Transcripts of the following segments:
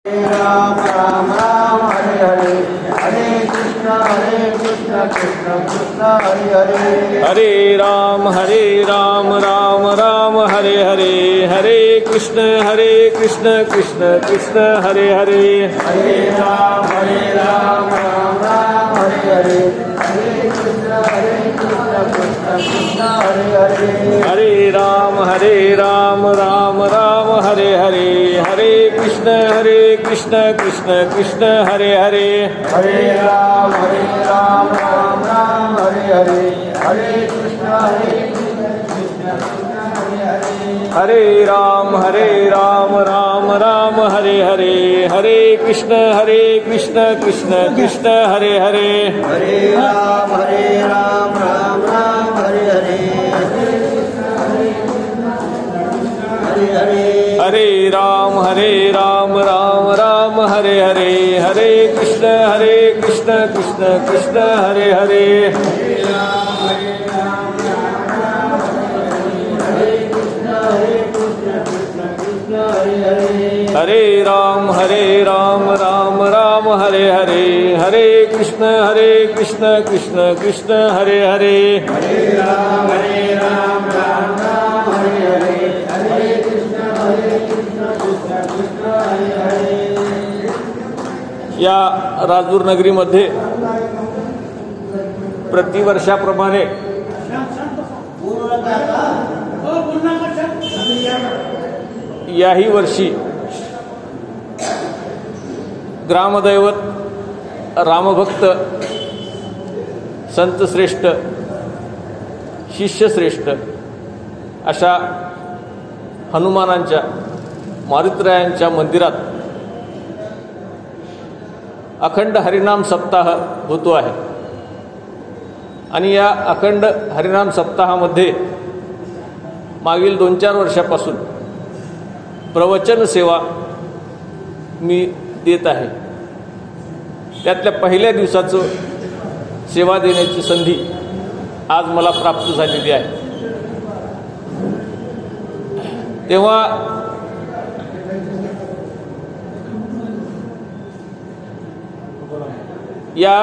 राम राम राम हरे हरे, हरे कृष्ण कृष्ण कृष्ण हरे हरे, हरे राम राम राम हरे हरे, हरे कृष्ण कृष्ण कृष्ण हरे हरे, हरे राम राम राम हरे हरे, हरे कृष्ण कृष्ण कृष्ण हरे हरे, हरे राम राम राम हरे हरे, हरे कृष्ण कृष्ण कृष्ण हरे हरे, हरे राम राम राम हरे हरे, हरे कृष्ण कृष्ण हरे हरे, हरे राम राम राम हरे हरे, हरे कृष्ण कृष्ण कृष्ण हरे हरे, हरे राम राम राम हरे हरे, हरे हरे, हरे राम राम राम हरे हरे, हरे कृष्ण कृष्ण कृष्ण हरे हरे, हरे राम राम राम हरे हरे, हरे कृष्ण कृष्ण कृष्ण हरे हरे, हरे राम राम राम हरे हरे, हरे कृष्ण कृष्ण कृष्ण हरे हरे. या राजूर नगरीमध्ये प्रतिवर्षाप्रमाणे याही वर्षी ग्रामदैवत रामभक्त संतश्रेष्ठ शिष्यश्रेष्ठ अशा हनुमानांच्या मारुतीरायांच्या मंदिरात अखंड हरिनाम सप्ताह होतो आहे. आणि या अखंड हरिनाम सप्ताहामध्ये मागील 2-4 वर्षापासून प्रवचन सेवा मी देत आहे. त्यातल्या पहिल्या दिवसाचं सेवा देण्याची संधी आज मला प्राप्त झालेली आहे. तेव्हा या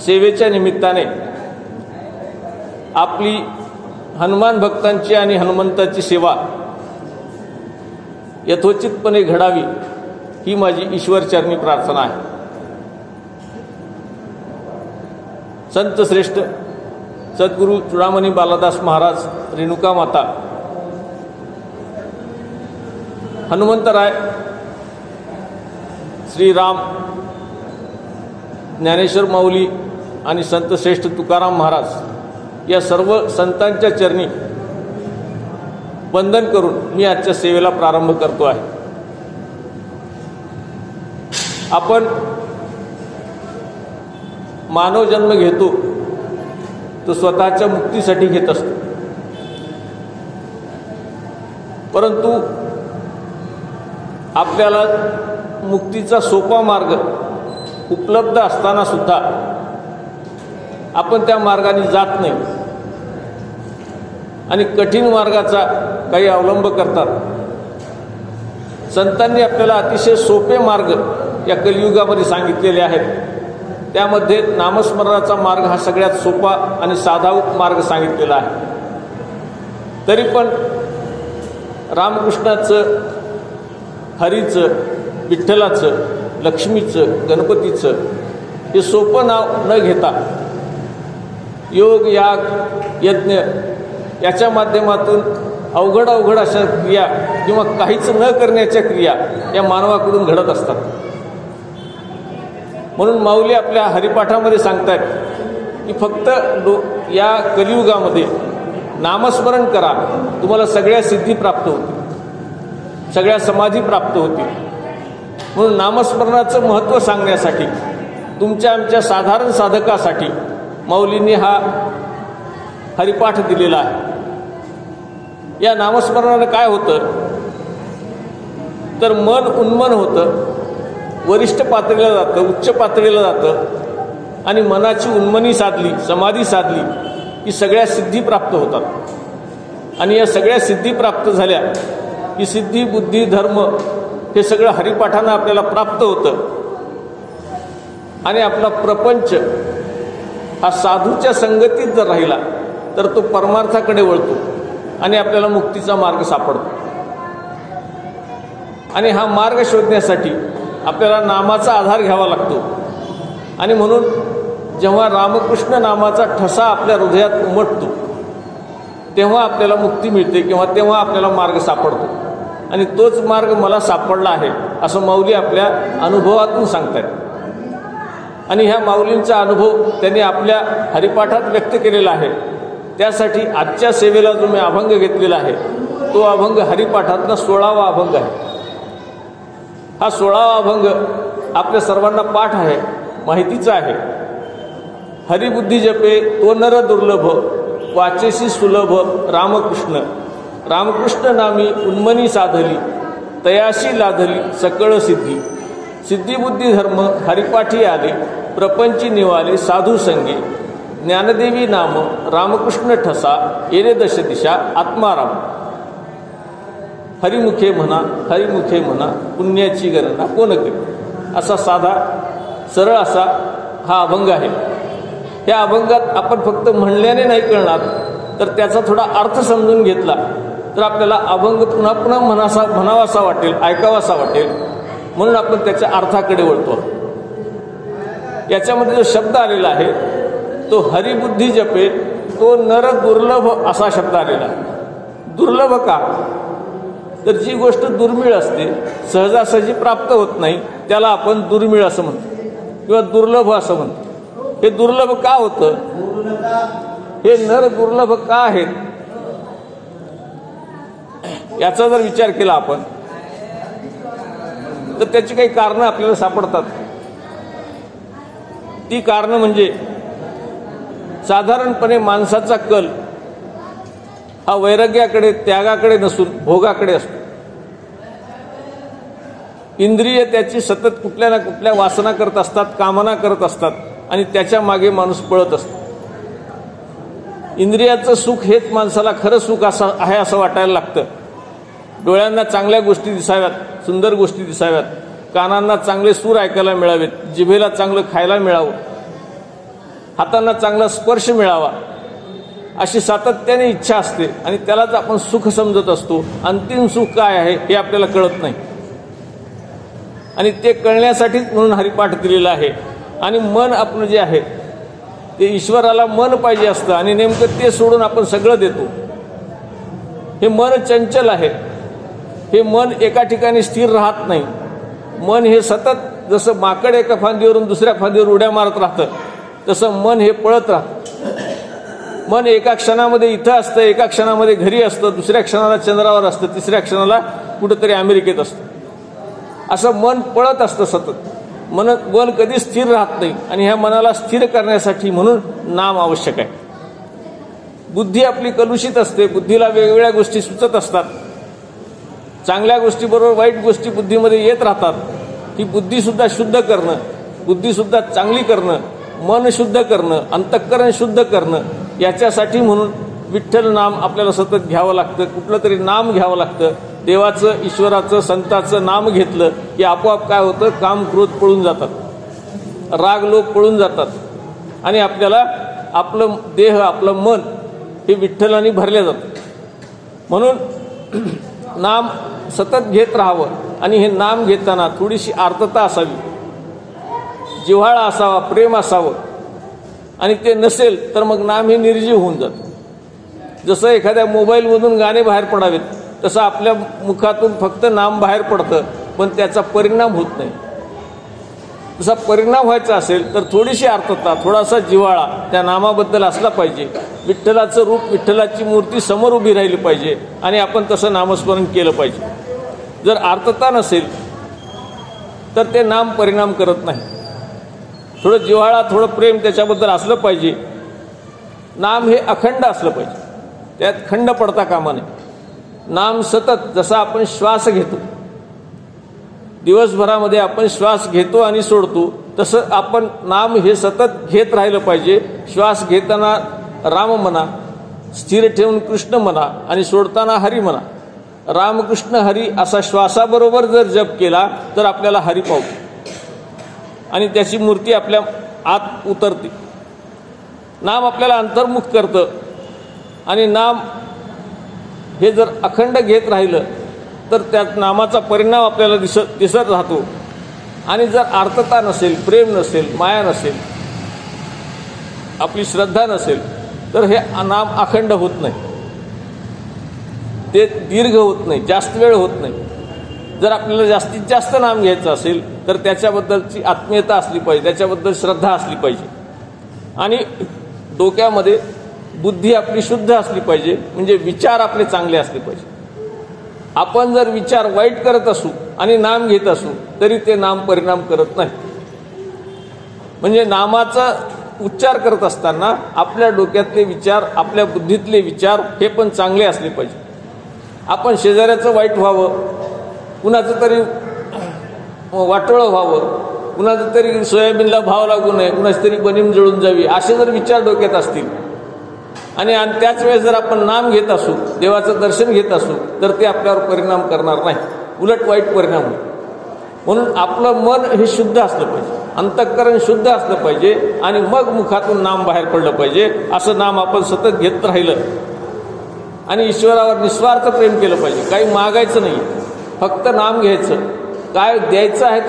सेवेच्या निमित्ताने आपली हनुमान भक्तांची आणि हनुमंताची सेवा यथोचितपणे घडावी ही माझी ईश्वरचरणी प्रार्थना आहे. संत श्रेष्ठ सद्गुरू चूडामणी बालादास महाराज, रेणुका माता, हनुमंतराय, श्रीराम, ज्ञानेश्वर माऊली आणि संत श्रेष्ठ तुकाराम महाराज या सर्व संतांच्या चरणी वंदन करून मी आजच्या सेवेला प्रारंभ करतो आहे. आपण मानव जन्म घेतो तो स्वतःच्या मुक्तीसाठी घेत असतो. परंतु आपल्याला मुक्तीचा सोपा मार्ग उपलब्ध असताना सुद्धा आपण त्या मार्गाने जात नाही आणि कठीण मार्गाचा काही अवलंब करतात. संतांनी आपल्याला अतिशय सोपे मार्ग या कलियुगामध्ये सांगितलेले आहेत. त्यामध्ये नामस्मरणाचा मार्ग हा सगळ्यात सोपा आणि साधा मार्ग सांगितलेला आहे. तरी पण रामकृष्णाचं, हरीचं, विठ्ठलाचं, लक्ष्मीचं, गणपतीचं हे सोपं नाव न घेता योग, याग, यज्ञ याच्या माध्यमातून अवघड अशा क्रिया किंवा काहीच न करण्याच्या क्रिया या मानवाकडून घडत असतात. म्हणून माऊली आपल्या हरिपाठामध्ये सांगतात की फक्त या कलियुगामध्ये नामस्मरण करा, तुम्हाला सगळ्या सिद्धी प्राप्त होतील, सगळ्या समाधी प्राप्त होतील. म्हणून नामस्मरणाचं महत्त्व सांगण्यासाठी तुमच्या आमच्या साधारण साधकासाठी माऊलींनी हा हरिपाठ दिलेला आहे. या नामस्मरणाने काय होतं तर मन उन्मन होतं, वरिष्ठ पातळीला जातं, उच्च पातळीला जातं आणि मनाची उन्मनी साधली, समाधी साधली की सगळ्या सिद्धी प्राप्त होतात. आणि या सगळ्या सिद्धी प्राप्त झाल्या की सिद्धी, बुद्धी, धर्म हे सगळं हरिपाठानं आपल्याला प्राप्त होतं आणि आपला प्रपंच हा साधूच्या संगतीत जर राहिला तर तो परमार्थाकडे वळतो आणि आपल्याला मुक्तीचा मार्ग सापडतो. आणि हा मार्ग शोधण्यासाठी आपल्याला नामाचा आधार घ्यावा लागतो. आणि म्हणून जेव्हा रामकृष्ण नामाचा ठसा आपल्या हृदयात उमटतो तेव्हा आपल्याला मुक्ती मिळते किंवा तेव्हा आपल्याला मार्ग सापडतो. आणि तोच मार्ग मला सापडला आहे असं माऊली आपल्या अनुभवातून सांगतात. आणि ह्या माऊलींचा अनुभव त्यांनी आपल्या हरिपाठात व्यक्त केलेला आहे. त्यासाठी आजच्या सेवेला जो मी अभंग घेतलेला आहे तो अभंग हरिपाठातला 16वा अभंग आहे. हा 16वा अभंग आपल्या सर्वांना पाठ आहे, माहितीचा आहे. हरिबुद्धी जपे तो नर दुर्लभ, वाचेसी सुलभ रामकृष्ण. रामकृष्ण नामी उन्मनी साधली, तयाशी लाधली सकळ सिद्धी. सिद्धिबुद्धी धर्म हरिपाठी आले, प्रपंची निवाले साधू संगी. ज्ञानदेवी नाम रामकृष्ण ठसा, येणे दश दिशा आत्माराम. हरिमुखे म्हणा, हरिमुखे म्हणा, पुण्याची गणना कोण करी. असा साधा सरळ असा हा अभंग आहे. या अभंगात आपण फक्त म्हणल्याने नाही कळणार, तर त्याचा थोडा अर्थ समजून घेतला तर आपल्याला अभंग पुन्हा पुन्हा म्हणावासा वाटेल, ऐकावासा वाटेल. म्हणून आपण त्याच्या अर्थाकडे वळतो. याच्यामध्ये जो शब्द आलेला आहे तो हरिबुद्धी जपे तो नर दुर्लभ असा शब्द आलेला आहे. दुर्लभ का? तर जी गोष्ट दुर्मिळ असते, सहजासहजी प्राप्त होत नाही, त्याला आपण दुर्मिळ असं म्हणतो किंवा दुर्लभ असं म्हणतो. हे दुर्लभ का होतं? हे नर दुर्लभ का आहेत याचा जर विचार केला आपण तर त्याची काही कारणं आपल्याला सापडतात. ती कारणं म्हणजे साधारणपणे माणसाचा कल हा वैराग्याकडे, त्यागाकडे नसून भोगाकडे असतो. इंद्रिय त्याची सतत कुठल्या ना कुठल्या वासना करत असतात, कामना करत असतात आणि त्याच्या मागे माणूस पळत असतो. इंद्रियाचं सुख हेच माणसाला खरं सुख असं आहे असं वाटायला लागतं. डोळ्यांना चांगल्या गोष्टी दिसाव्यात, सुंदर गोष्टी दिसाव्यात, कानांना चांगले सूर ऐकायला मिळावेत, जिभेला चांगलं खायला मिळावं, हातांना चांगला स्पर्श मिळावा, अशी सातत्याने इच्छा असते आणि त्यालाच आपण सुख समजत असतो. अंतिम सुख काय आहे हे आपल्याला कळत नाही आणि ते कळण्यासाठीच म्हणून हरिपाठ दिलेला आहे. आणि मन आपलं जे आहे ते ईश्वराला मन पाहिजे असतं आणि नेमकं ते सोडून आपण सगळं देतो. हे मन चंचल आहे. हे मन एका ठिकाणी स्थिर राहत नाही. मन हे सतत जसं माकड एका फांदीवरून दुसऱ्या फांदीवर उड्या मारत राहतं तसं मन हे पळत राहतं. मन एका क्षणामध्ये इथं असतं, एका क्षणामध्ये घरी असतं, दुसऱ्या क्षणाला चंद्रावर असतं, तिसऱ्या क्षणाला कुठंतरी अमेरिकेत असतं. असं मन पळत असतं सतत. मन कधी स्थिर राहत नाही आणि ह्या मनाला स्थिर करण्यासाठी म्हणून नाम आवश्यक आहे. बुद्धी आपली कलुषित असते, बुद्धीला वेगवेगळ्या गोष्टी सुचत असतात. चांगल्या गोष्टीबरोबर वाईट गोष्टी बुद्धीमध्ये येत राहतात. ही बुद्धीसुद्धा शुद्ध करणं, बुद्धीसुद्धा चांगली करणं, मन शुद्ध करणं, अंतःकरण शुद्ध करणं, याच्यासाठी म्हणून विठ्ठल नाम आपल्याला सतत घ्यावं लागतं. कुठलं तरी नाम घ्यावं लागतं. देवाचं, ईश्वराचं, संताचं नाम घेतलं की आपोआप काय होतं, काम क्रोध पळून जातात, राग लोभ पळून जातात आणि आपल्याला आपलं देह, आपलं मन हे विठ्ठलाने भरल्या जातं. म्हणून नाम सतत घेत राहावं आणि हे नाम घेताना थोडीशी आर्तता असावी, जिव्हाळा असावा, प्रेम असावं. आणि ते नसेल तर मग नाम हे निर्जीव होऊन जातं. जसं एखाद्या मोबाईलमधून गाणे बाहेर पडावेत तसं आपल्या मुखातून फक्त नाम बाहेर पडतं पण त्याचा परिणाम होत नाही. तसा परिणाम व्हायचा असेल तर थोडीशी आर्तता, थोडासा जिव्हाळा त्या नामाबद्दल असला पाहिजे. विठ्ठलाचं रूप, विठ्ठलाची मूर्ती समोर उभी राहिली पाहिजे आणि आपण तसं नामस्मरण केलं पाहिजे. जर आर्तता नसेल तर ते नाम परिणाम करत नाही. थोडं जिव्हाळा, थोडं प्रेम त्याच्याबद्दल असलं पाहिजे. नाम हे अखंड असलं पाहिजे, त्यात खंड पडता कामा नये. नाम सतत, जसा आपण श्वास घेतो, दिवसभरामध्ये आपण श्वास घेतो आणि सोडतो, तसं आपण नाम हे सतत घेत राहिलं पाहिजे. श्वास घेताना राम म्हणा, स्थिर ठेवून कृष्ण म्हणा आणि सोडताना हरी म्हणा. रामकृष्ण हरी असा श्वासाबरोबर जर जप केला तर आपल्याला हरी पावतो आणि त्याची मूर्ती आपल्या आत उतरते. नाम आपल्याला अंतर्मुख करतं आणि नाम हे जर अखंड घेत राहिलं तर त्या नामाचा परिणाम आपल्याला दिसत राहतो. आणि जर आर्तता नसेल, प्रेम नसेल, माया नसेल, आपली श्रद्धा नसेल तर हे नाम अखंड होत नाही, ते दीर्घ होत नाही, जास्त वेळ होत नाही. जर आपल्याला जास्तीत जास्त नाम घ्यायचं असेल तर त्याच्याबद्दलची आत्मीयता असली पाहिजे, त्याच्याबद्दल श्रद्धा असली पाहिजे आणि डोक्यामध्ये बुद्धी आपली शुद्ध असली पाहिजे, म्हणजे विचार आपले चांगले असले पाहिजे. आपण जर विचार वाईट करत असू आणि नाम घेत असू तरी ते नाम परिणाम करत नाही. म्हणजे नामाचा उच्चार करत असताना आपल्या डोक्यातले विचार, आपल्या बुद्धीतले विचार हे पण चांगले असले पाहिजे. आपण शेजाऱ्याचं वाईट व्हावं, कुणाचं तरी वाटोळं व्हावं, कुणाचं तरी सोयाबीनला भाव लागू नये, कुणाची तरी बनीम जळून जावी, असे जर विचार डोक्यात असतील आणि त्याच वेळेस जर आपण नाम घेत असू, देवाचं दर्शन घेत असू तर ते आपल्यावर परिणाम करणार नाही, उलट वाईट परिणाम होईल. म्हणून आपलं मन हे शुद्ध असलं पाहिजे, अंतःकरण शुद्ध असलं पाहिजे आणि मग मुखातून नाम बाहेर पडलं पाहिजे. असं नाम आपण सतत घेत राहिलं आणि ईश्वरावर निस्वार्थ प्रेम केलं पाहिजे. काही मागायचं नाही, फक्त नाम घ्यायचं. काय द्यायचं आहे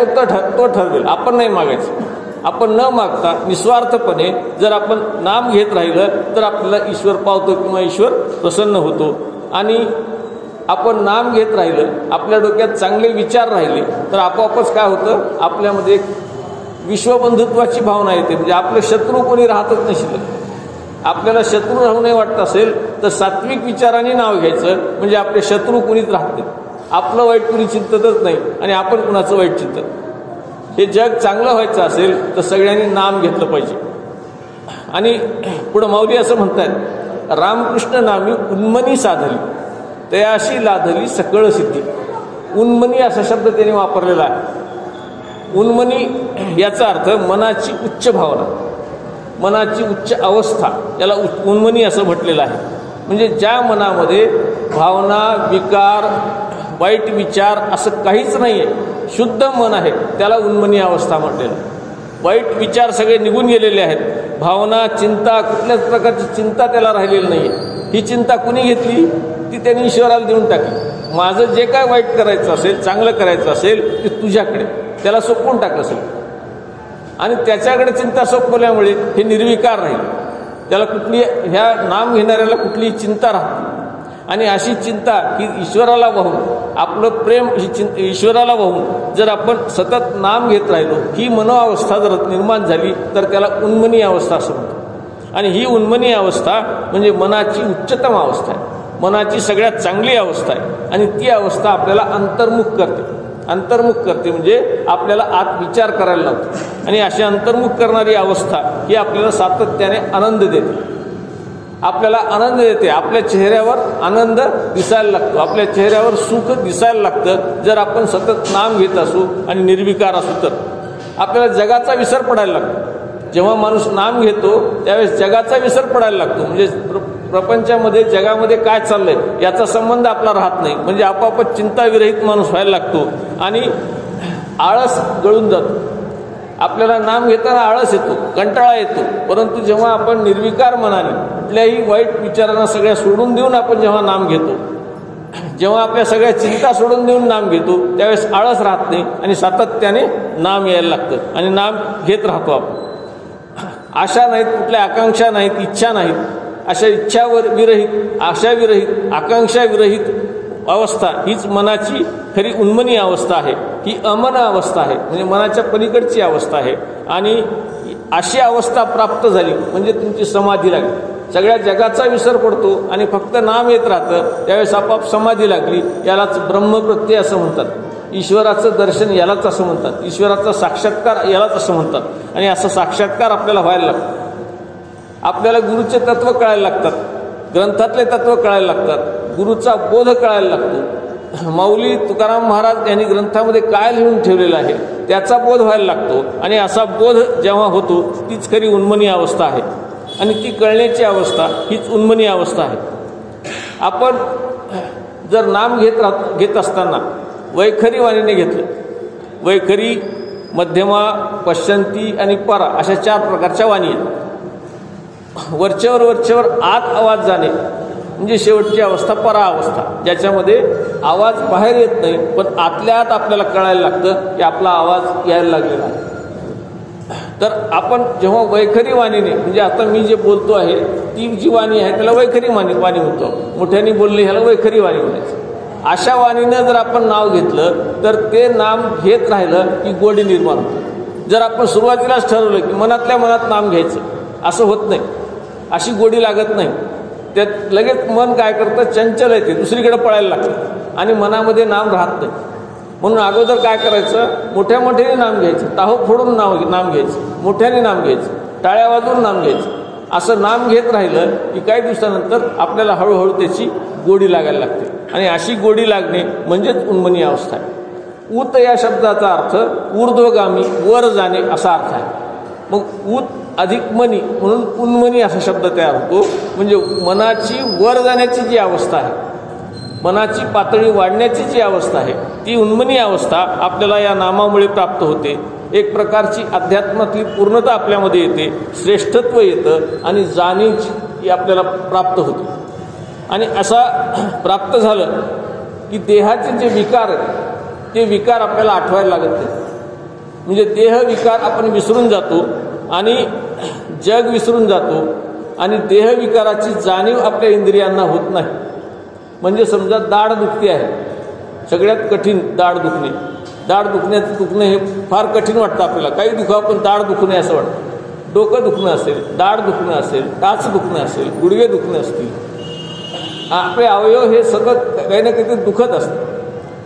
तो ठरवेल, आपण नाही मागायचं. आपण न मागता निस्वार्थपणे जर आपण नाम घेत राहिलं तर आपल्याला ईश्वर पावतो किंवा ईश्वर प्रसन्न होतो. आणि आपण नाम घेत राहिलं, आपल्या डोक्यात चांगले विचार राहिले तर आपोआपच काय होतं, आपल्यामध्ये एक विश्वबंधुत्वाची भावना येते. म्हणजे आपले शत्रू कोणी राहतच नसेल. आपल्याला शत्रू राहू नये वाटत असेल तर सात्विक विचाराने नाव घ्यायचं, म्हणजे आपले शत्रू कोणीच राहत नाही. आपलं वाईट कुणी चिंततच नाही आणि आपण कुणाचं वाईट चिंतत. हे जग चांगलं व्हायचं असेल तर सगळ्यांनी नाम घेतलं पाहिजे. आणि पुढं माऊली असं म्हणतात, रामकृष्ण नामी उन्मनी साधली तयाशी लाधली सकळ सिद्धी. उन्मनी असा शब्द त्यांनी वापरलेला आहे. उन्मनी याचा अर्थ मनाची उच्च भावना, मनाची उच्च अवस्था, याला उन्मनी असं म्हटलेलं आहे. म्हणजे ज्या मनामध्ये भावना, विकार, वाईट विचार असं काहीच नाही आहे, शुद्ध मन आहे, त्याला उन्मनी अवस्था म्हटलेलं. वाईट विचार सगळे निघून गेलेले आहेत, भावना, चिंता, कुठल्याच प्रकारची चिंता त्याला राहिलेली नाही आहे. ही चिंता कुणी घेतली, ती त्यांनी ईश्वराला देऊन टाकली. माझं जे काय वाईट करायचं असेल, चांगलं करायचं असेल ते तुझ्याकडे, त्याला सोपवून टाकलं असेल आणि त्याच्याकडे चिंता सोपवल्यामुळे हे निर्विकार राहील. त्याला कुठली, ह्या नाम घेणाऱ्याला कुठलीही चिंता राहते. आणि अशी चिंता ही ईश्वराला वाहून, आपलं प्रेम ही ईश्वराला वाहून जर आपण सतत नाम घेत राहिलो, ही मनोअवस्था जर निर्माण झाली तर त्याला उन्मनी अवस्था असं म्हणतात. आणि ही उन्मनी अवस्था म्हणजे मनाची उच्चतम अवस्था आहे, मनाची सगळ्यात चांगली अवस्था आहे. आणि ती अवस्था आपल्याला अंतर्मुख करते. अंतर्मुख करते म्हणजे आपल्याला आत विचार करायला लावते. आणि अशी अंतर्मुख करणारी अवस्था ही आपल्याला सातत्याने आनंद देते, आपल्याला आनंद देते. आपल्या चेहऱ्यावर आनंद दिसायला लागतो, आपल्या चेहऱ्यावर सुख दिसायला लागतं जर आपण सतत नाम घेत असू आणि निर्विकार असू तर. आपल्याला जगाचा विसर पडायला लागतो. जेव्हा माणूस नाम घेतो त्यावेळेस जगाचा विसर पडायला लागतो. म्हणजे प्रपंचामध्ये, जगामध्ये काय चाललंय याचा संबंध आपला राहत नाही. म्हणजे आपोआपच चिंताविरहित माणूस व्हायला लागतो आणि आळस गळून जातो. आपल्याला नाम घेताना आळस येतो, कंटाळा येतो. परंतु जेव्हा आपण निर्विकार मनाने कुठल्याही वाईट विचारांना सगळ्या सोडून देऊन आपण जेव्हा नाम घेतो, जेव्हा आपल्या सगळ्या चिंता सोडून देऊन नाम घेतो त्यावेळेस आळस राहत नाही आणि सातत्याने नाम यायला लागतं आणि नाम घेत राहतो आपण. आशा नाहीत, कुठल्या आकांक्षा नाहीत, इच्छा नाहीत. अशा इच्छावर विरहित, आशा विरहित, आकांक्षा विरहित अवस्था हीच मनाची खरी उन्मनी अवस्था आहे. ही अमन अवस्था आहे, म्हणजे मनाच्या पलीकडची अवस्था आहे. आणि अशी अवस्था प्राप्त झाली म्हणजे तुमची समाधी लागली. सगळ्या जगाचा विसर पडतो आणि फक्त नाम येत राहतं, त्यावेळेस आपोआप समाधी लागली. यालाच ब्रह्मप्रत्यय असं म्हणतात. ईश्वराचं दर्शन यालाच असं म्हणतात. ईश्वराचा साक्षात्कार यालाच असं म्हणतात. आणि असं साक्षात्कार आपल्याला व्हायला लागतं. आपल्याला गुरुचे तत्व कळायला लागतात, ग्रंथातले तत्व कळायला लागतात, गुरुचा बोध कळायला लागतो. माऊली तुकाराम महाराज यांनी ग्रंथामध्ये काय लिहून ठेवलेलं आहे त्याचा बोध व्हायला लागतो. आणि असा बोध जेव्हा होतो तीच खरी उन्मनी अवस्था आहे. आणि ती कळण्याची अवस्था हीच उन्मनी अवस्था आहे. आपण जर नाम घेत असताना वैखरी वाणीने घेतलं, वैखरी, मध्यमा, पश्चंती आणि परा अशा 4 प्रकारच्या वाणी आहेत. वरचेवर आत आवाज जाणे म्हणजे शेवटची अवस्था परा अवस्था, ज्याच्यामध्ये आवाज बाहेर येत नाही पण आतल्या आत आपल्याला कळायला लागतं की आपला आवाज यायला लागलेला आहे. तर आपण जेव्हा वैखरी वाणीने, म्हणजे आता मी जे बोलतो आहे ती जी वाणी आहे त्याला वैखरी वाणी म्हणतो, मोठ्याने बोलणे ह्याला वैखरी वाणी म्हणायचं. अशा वाणीनं जर आपण नाव घेतलं तर ते नाम घेत राहिलं की गोडी निर्माण होते. जर आपण सुरुवातीलाच ठरवलं की मनातल्या मनात नाम घ्यायचं, असं होत नाही, अशी गोडी लागत नाही. त्यात लगेच मन काय करतं, चंचल येते, दुसरीकडे पळायला लागतं आणि मनामध्ये नाम राहत नाही. म्हणून अगोदर काय करायचं, मोठ्याने नाम घ्यायचं, टाहो फोडून नाम घ्यायचं, मोठ्याने नाम घ्यायचं, टाळ्या वाजवून नाम घ्यायचं. असं नाम घेत राहिलं की काही दिवसानंतर आपल्याला हळूहळू त्याची गोडी लागायला लागते आणि अशी गोडी लागणे म्हणजेच उन्मनी अवस्था आहे. ऊत या शब्दाचा अर्थ ऊर्ध्वगामी, वर जाणे असा अर्थ आहे. मग ऊत अधिक मनी म्हणून उन्मनी असा शब्द तयार होतो. म्हणजे मनाची वर जाण्याची जी अवस्था आहे, मनाची पातळी वाढण्याची जी अवस्था आहे ती उन्मनी अवस्था आपल्याला या नामामुळे प्राप्त होते. एक प्रकारची अध्यात्मातली पूर्णता आपल्यामध्ये येते, श्रेष्ठत्व येतं आणि जाणीव आपल्याला प्राप्त होते. आणि असा प्राप्त झालं की देहाचे जे विकार आहेत ते विकार आपल्याला आठवायला लागत नाही. म्हणजे देह विकार आपण विसरून जातो आणि जग विसरून जातो आणि देह विकाराची जाणीव आपल्या इंद्रियांना होत नाही. म्हणजे समजा दाढ दुखते आहे, सगळ्यात कठीण दाढ दुखणे. दाढ दुखणं हे फार कठीण वाटतं आपल्याला. काही दुखावं पण दाढ दुखणे असं वाटतं. डोकं दुखणं असेल, दाढ दुखणं असेल, टाच दुखणं असेल, गुडघे दुखणे असतील, आपले अवयव हे सतत काही ना काही दुखत असतं.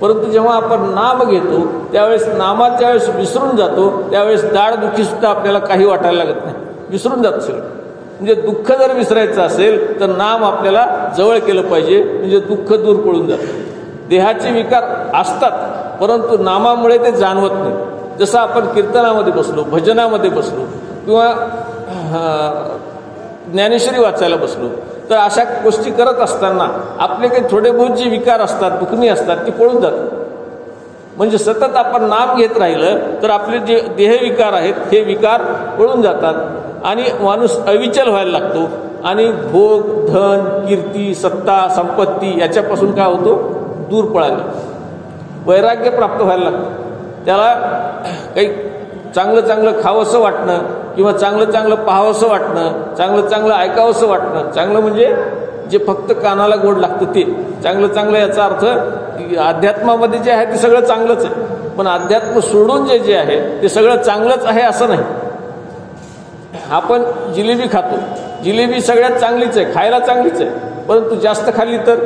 परंतु जेव्हा आपण नाम घेतो त्यावेळेस, नामात ज्यावेळेस विसरून जातो त्यावेळेस दाढदुखीसुद्धा आपल्याला काही वाटायला लागत नाही, विसरून जातं सगळं. म्हणजे दुःख जर विसरायचं असेल तर नाम आपल्याला जवळ केलं पाहिजे, म्हणजे दुःख दूर पळून जातं. देहाचे विकार असतात परंतु नामामुळे ते जाणवत नाही. जसं आपण कीर्तनामध्ये बसलो, भजनामध्ये बसलो किंवा ज्ञानेश्वरी वाचायला बसलो तर अशा गोष्टी करत असताना आपले काही थोडे बहुत जे विकार असतात, दुखणी असतात, ती पळून जातात. म्हणजे सतत आपण नाम घेत राहिलं तर आपले जे देहविकार आहेत हे विकार पळून जातात आणि माणूस अविचल व्हायला लागतो आणि भोग, धन, कीर्ती, सत्ता, संपत्ती याच्यापासून काय होतो, दूर पळायला लागतो. वैराग्य प्राप्त व्हायला लागतं. त्याला काही चांगलं खावंसं वाटणं किंवा चांगलं पाहावंसं वाटणं, चांगलं ऐकावंसं वाटणं. चांगलं म्हणजे जे फक्त कानाला गोड लागतं ते चांगलं. याचा अर्थ अध्यात्मामध्ये जे आहे ते सगळं चांगलंच आहे, पण अध्यात्म सोडून जे आहे ते सगळं चांगलंच आहे असं नाही. आपण जिलेबी खातो, जिलेबी सगळ्यात चांगलीच आहे, खायला चांगलीच आहे, परंतु जास्त खाल्ली तर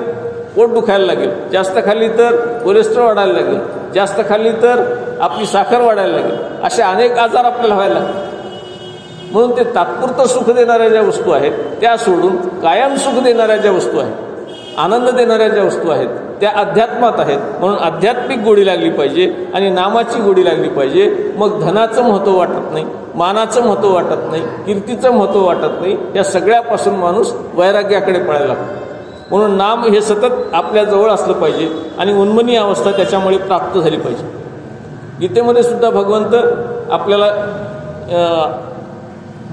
पोट दुखायला लागेल, जास्त खाल्ली तर कोलेस्ट्रॉल वाढायला लागेल, जास्त खाल्ली तर आपली साखर वाढायला लागेल, असे अनेक आजार आपल्याला व्हायला लागतात. म्हणून ते तात्पुरतं सुख देणाऱ्या ज्या वस्तू आहेत त्या सोडून कायम सुख देणाऱ्या ज्या वस्तू आहेत, आनंद देणाऱ्या ज्या वस्तू आहेत त्या अध्यात्मात आहेत. म्हणून आध्यात्मिक गोडी लागली पाहिजे आणि नामाची गोडी लागली पाहिजे. मग धनाचं महत्त्व वाटत नाही, मानाचं महत्त्व वाटत नाही, कीर्तीचं महत्त्व वाटत नाही. या सगळ्यापासून माणूस वैराग्याकडे पळायला लागतो. म्हणून नाम हे सतत आपल्या जवळ असलं पाहिजे आणि उन्मनी अवस्था त्याच्यामुळे प्राप्त झाली पाहिजे. गीतेमध्ये सुद्धा भगवंत आपल्याला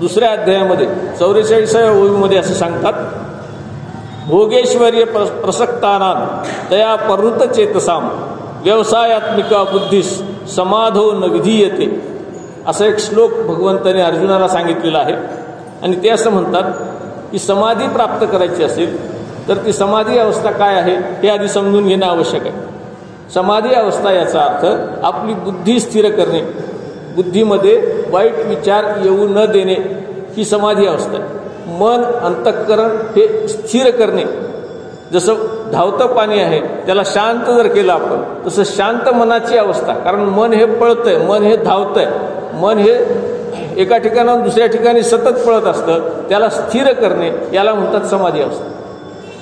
दुसऱ्या अध्यायामध्ये 44व्या ओळीमध्ये असं सांगतात, भोगेश्वर्य प्रसक्तानां तया प्रवृत्त चेतसाम व्यवसायात्मिका बुद्धीस समाधो न विधीयते. असा एक श्लोक भगवंताने अर्जुनाला सांगितलेला आहे. आणि ते असं म्हणतात की समाधी प्राप्त करायची असेल तर ती समाधी अवस्था काय आहे हे आधी समजून घेणं आवश्यक आहे. समाधी अवस्था याचा अर्थ आपली बुद्धी स्थिर करणे, बुद्धीमध्ये वाईट विचार येऊ न देणे, ही समाधी अवस्था आहे. मन, अंतःकरण हे स्थिर करणे. जसं धावतं पाणी आहे त्याला शांत जर केलं आपण तसं शांत मनाची अवस्था, कारण मन हे पळतंय, मन हे धावतंय, मन हे एका ठिकाणाहून दुसऱ्या ठिकाणी सतत पळत असतं, त्याला स्थिर करणे याला म्हणतात समाधी अवस्था.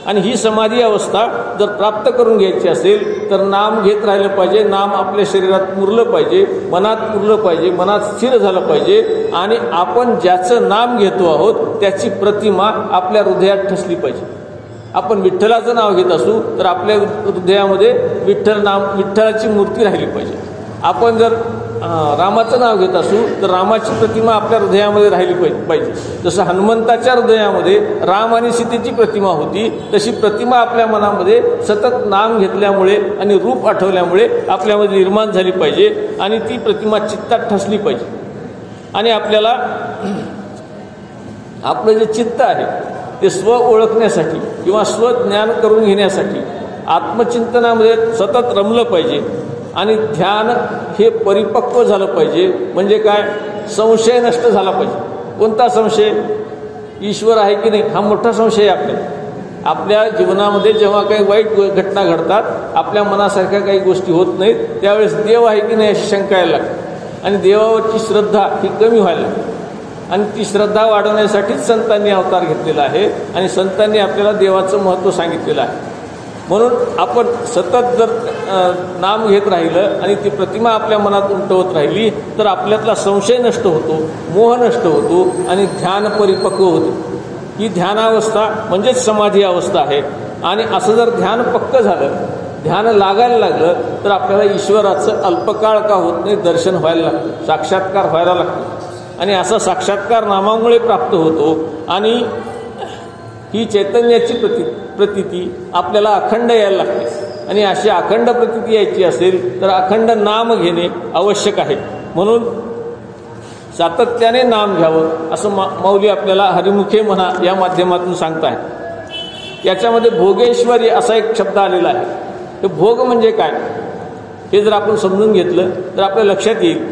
आणि ही समाधी अवस्था जर प्राप्त करून घ्यायची असेल तर नाम घेत राहिलं पाहिजे, नाम आपल्या शरीरात मुरलं पाहिजे, मनात मुरलं पाहिजे, मनात स्थिर झालं पाहिजे आणि आपण ज्याचं नाम घेतो आहोत त्याची प्रतिमा आपल्या हृदयात ठसली पाहिजे. आपण विठ्ठलाचं नाव घेत असू तर आपल्या हृदयामध्ये विठ्ठलाची मूर्ती राहिली पाहिजे. आपण जर रामाचं नाव घेत असू तर रामाची प्रतिमा आपल्या हृदयामध्ये राहिली पाहिजे. जसं हनुमंताच्या हृदयामध्ये राम आणि सीतेची प्रतिमा होती, तशी प्रतिमा आपल्या मनामध्ये सतत नाम घेतल्यामुळे आणि रूप आठवल्यामुळे आपल्यामध्ये निर्माण झाली पाहिजे आणि ती प्रतिमा चित्तात ठसली पाहिजे. आणि आपल्याला आपलं जे चित्त आहे ते स्व ओळखण्यासाठी किंवा स्वज्ञान करून घेण्यासाठी आत्मचिंतनामध्ये सतत रमलं पाहिजे. आणि ध्यान हे परिपक्व झालं पाहिजे. म्हणजे काय, संशय नष्ट झाला पाहिजे. कोणता संशय? ईश्वर आहे की नाही हा मोठा संशय आहे आपल्याला. आपल्या जीवनामध्ये जेव्हा काही वाईट घटना घडतात, आपल्या मनासारख्या काही गोष्टी होत नाहीत, त्यावेळेस देव आहे की नाही अशी शंका यायला लागते आणि देवावरची श्रद्धा ही कमी व्हायला लागते. आणि ती श्रद्धा वाढवण्यासाठीच संतांनी अवतार घेतलेला आहे आणि संतांनी आपल्याला देवाचं महत्त्व सांगितलेलं आहे. म्हणून आपण सतत जर नाम घेत राहिलं आणि ती प्रतिमा आपल्या मनात उमटवत राहिली तर आपल्यातला संशय नष्ट होतो, मोह नष्ट होतो आणि ध्यान परिपक्व होते. ही ध्यानावस्था म्हणजेच समाधी अवस्था आहे. आणि असं जर ध्यान पक्क झालं, ध्यान लागायला लागलं तर आपल्याला ईश्वराचं अल्पकाळ का होत नाही दर्शन व्हायला लागतं, साक्षात्कार व्हायला लागतो. आणि असा साक्षात्कार नामामुळे प्राप्त होतो. आणि ही चैतन्याची प्रतीती आपल्याला अखंड यायला लागते. आणि अशी अखंड प्रतीती यायची असेल तर अखंड नाम घेणे आवश्यक आहे. म्हणून सातत्याने नाम घ्यावं असं माऊली आपल्याला हरिमुखे म्हणा या माध्यमातून सांगतायत. याच्यामध्ये भोगेश्वरी असा एक शब्द आलेला आहे. हे भोग म्हणजे काय हे जर आपण समजून घेतलं तर आपल्या लक्षात येईल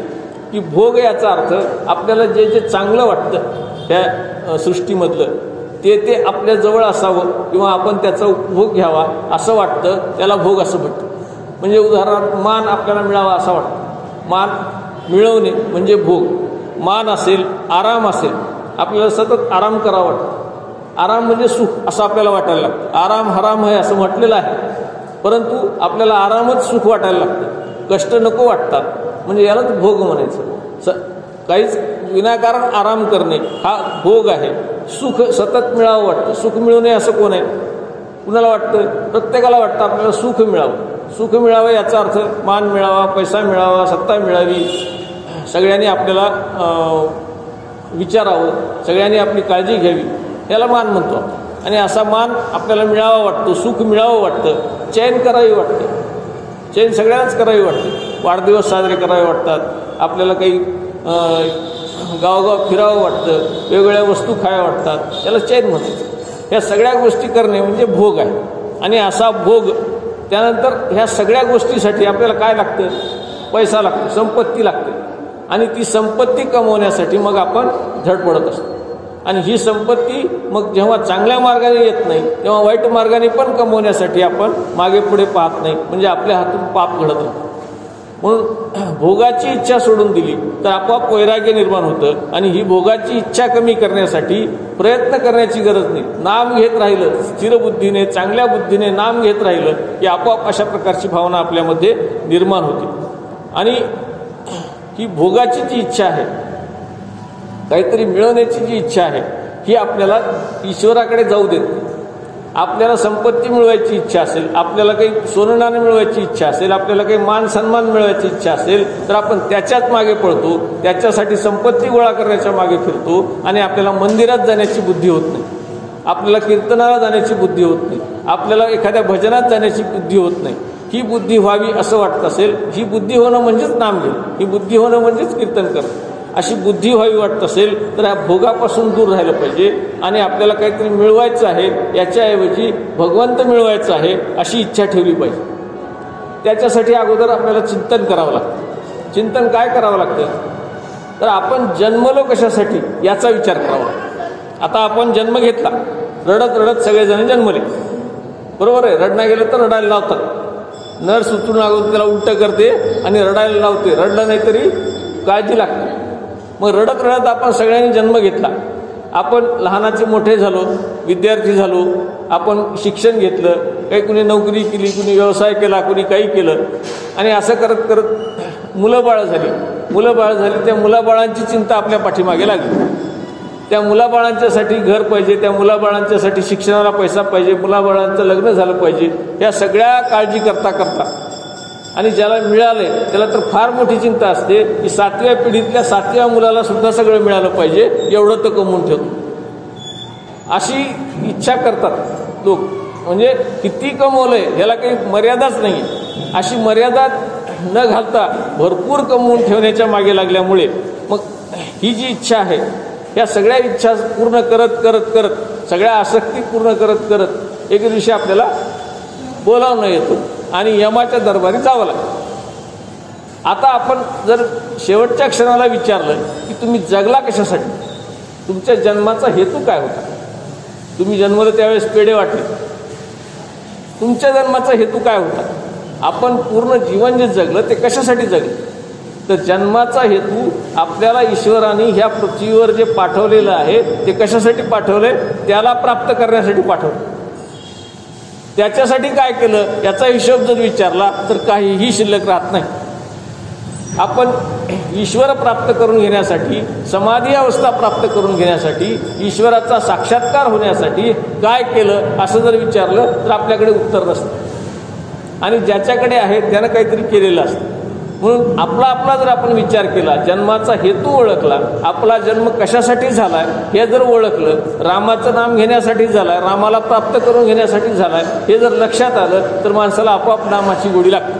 की भोग याचा अर्थ आपल्याला जे जे चांगलं वाटतं त्या सृष्टीमधलं ते आपल्या जवळ असावं किंवा आपण त्याचा उपभोग घ्यावा असं वाटतं, त्याला भोग असं म्हणतं. म्हणजे उदाहरणार्थ मान आपल्याला मिळावा असं वाटतं, मान मिळवणे म्हणजे भोग. मान असेल, आराम असेल, आपल्याला सतत आराम करावा वाटतं. आराम म्हणजे सुख असं आपल्याला वाटायला लागतं. आराम हराम आहे असं म्हटलेलं आहे, परंतु आपल्याला आरामच सुख वाटायला लागतं. कष्ट नको वाटतात, म्हणजे यालाच भोग म्हणायचं. काहीच विनाकारण आराम करणे हा भोग आहे. सुख सतत मिळावं वाटतं. सुख मिळू नये असं कोण आहे? कुणाला वाटतं? प्रत्येकाला वाटतं आपल्याला सुख मिळावं. सुख मिळावं याचा अर्थ मान मिळावा, पैसा मिळावा, सत्ता मिळावी, सगळ्यांनी आपल्याला विचारावं, सगळ्यांनी आपली काळजी घ्यावी, याला मान म्हणतो. आणि असा मान आपल्याला मिळावा वाटतो, सुख मिळावं वाटतं, चैन करावी वाटतं. चैन सगळ्यांनाच करावी वाटते. वाढदिवस साजरे करावे वाटतात, आपल्याला काही गावगाव फिरावं वाटतं, वेगवेगळ्या वस्तू खाव्या वाटतात, याला चैन म्हणतात. ह्या सगळ्या गोष्टी करणे म्हणजे भोग आहे. आणि असा भोग त्यानंतर ह्या सगळ्या गोष्टीसाठी आपल्याला काय लागतं? पैसा लागतो, संपत्ती लागते. आणि ती संपत्ती कमवण्यासाठी मग आपण धडपडत असतो. आणि ही संपत्ती मग जेव्हा चांगल्या मार्गाने येत नाही तेव्हा वाईट मार्गाने पण कमवण्यासाठी आपण मागे पुढे पाहत नाही, म्हणजे आपल्या हातून पाप घडत राहतं. म्हणून भोगाची इच्छा सोडून दिली तर आपोआप वैराग्य निर्माण होतं. आणि ही भोगाची इच्छा कमी करण्यासाठी प्रयत्न करण्याची गरज नाही. नाम घेत राहिलं, स्थिर बुद्धीने, चांगल्या बुद्धीने नाम घेत राहिलं की आपोआप अशा प्रकारची भावना आपल्यामध्ये निर्माण होते. आणि ही भोगाची जी इच्छा आहे, काहीतरी मिळवण्याची जी इच्छा आहे, ही आपल्याला ईश्वराकडे जाऊ देत नाही. आपल्याला संपत्ती मिळवायची इच्छा असेल, आपल्याला काही सोनं-नाणं मिळवायची इच्छा असेल, आपल्याला काही मान सन्मान मिळवायची इच्छा असेल तर आपण त्याच्याच मागे पळतो, त्याच्यासाठी संपत्ती गोळा करण्याच्या मागे फिरतो. आणि आपल्याला मंदिरात जाण्याची बुद्धी होत नाही, आपल्याला कीर्तनाला जाण्याची बुद्धी होत नाही, आपल्याला एखाद्या भजनात जाण्याची बुद्धी होत नाही. ही बुद्धी व्हावी असं वाटत असेल, ही बुद्धी होणं म्हणजेच नाम घेणं, ही बुद्धी होणं म्हणजेच कीर्तन करणं. अशी बुद्धी व्हावी वाटत असेल तर या भोगापासून दूर राहिलं पाहिजे. आणि आपल्याला काहीतरी मिळवायचं आहे, याच्याऐवजी भगवंत मिळवायचं आहे अशी इच्छा ठेवली पाहिजे. त्याच्यासाठी अगोदर आपल्याला चिंतन करावं लागतं. चिंतन काय करावं लागतं तर आपण जन्मलो कशासाठी याचा विचार करावा. आता आपण जन्म घेतला, रडत रडत सगळेजण जन्मले, बरोबर आहे. रडणं गेलं तर रडायला लावतात. नर सुचून अगोदर त्याला उलटं करते आणि रडायला लावते. रडलं नाही तरी काळजी लागते. मग रडत रडत आपण सगळ्यांनी जन्म घेतला. आपण लहानाचे मोठे झालो, विद्यार्थी झालो, आपण शिक्षण घेतलं, काही कुणी नोकरी केली, कुणी व्यवसाय केला, कुणी काही केलं. आणि असं करत करत मुलं बाळ झाली. त्या मुलाबाळांची चिंता आपल्या पाठीमागे लागली. त्या मुलाबाळांच्यासाठी घर पाहिजे, त्या मुलाबाळांच्यासाठी शिक्षणाला पैसा पाहिजे, मुलाबाळांचं लग्न झालं पाहिजे, या सगळ्या काळजी करता करता आणि ज्याला मिळाले त्याला तर फार मोठी चिंता असते की 7व्या पिढीतल्या 7व्या मुलाला सुद्धा सगळं मिळालं पाहिजे, एवढं तर कमवून ठेवतो. अशी इच्छा करतात लोक. म्हणजे किती कमवलंय याला काही मर्यादाच नाही. अशी मर्यादा न घालता भरपूर कमवून ठेवण्याच्या मागे लागल्यामुळे मग ही जी इच्छा आहे, या सगळ्या इच्छा पूर्ण करत करत करत, सगळ्या आसक्ती पूर्ण करत करत एक दिवशी आपल्याला बोलावणं येतो आणि यमाच्या दरबारी जावं लागतं. आता आपण जर शेवटच्या क्षणाला विचारलं की तुम्ही जगला कशासाठी, तुमच्या जन्माचा हेतू काय होता, तुम्ही जन्मलं त्यावेळेस पेढे वाटले, तुमच्या जन्माचा हेतू काय होता, आपण पूर्ण जीवन जे जगलं ते कशासाठी जगलं, तर जन्माचा हेतू आपल्याला ईश्वराने ह्या पृथ्वीवर जे पाठवलेलं आहे ते कशासाठी पाठवले, त्याला प्राप्त करण्यासाठी पाठवलं. त्याच्यासाठी काय केलं याचा हिशोब जर विचारला तर काहीही शिल्लक राहत नाही. आपण ईश्वर प्राप्त करून घेण्यासाठी, समाधी अवस्था प्राप्त करून घेण्यासाठी, ईश्वराचा साक्षात्कार होण्यासाठी काय केलं असं जर विचारलं तर आपल्याकडे उत्तर नसतं. आणि ज्याच्याकडे आहे त्यानं काहीतरी केलेलं असतं. म्हणून आपला जर आपण विचार केला, जन्माचा हेतू ओळखला, आपला जन्म कशासाठी झालाय हे जर ओळखलं, रामाचं नाम घेण्यासाठी झालाय, रामाला प्राप्त करून घेण्यासाठी झालाय हे जर लक्षात आलं तर माणसाला आपोआप नामाची गोडी लागते.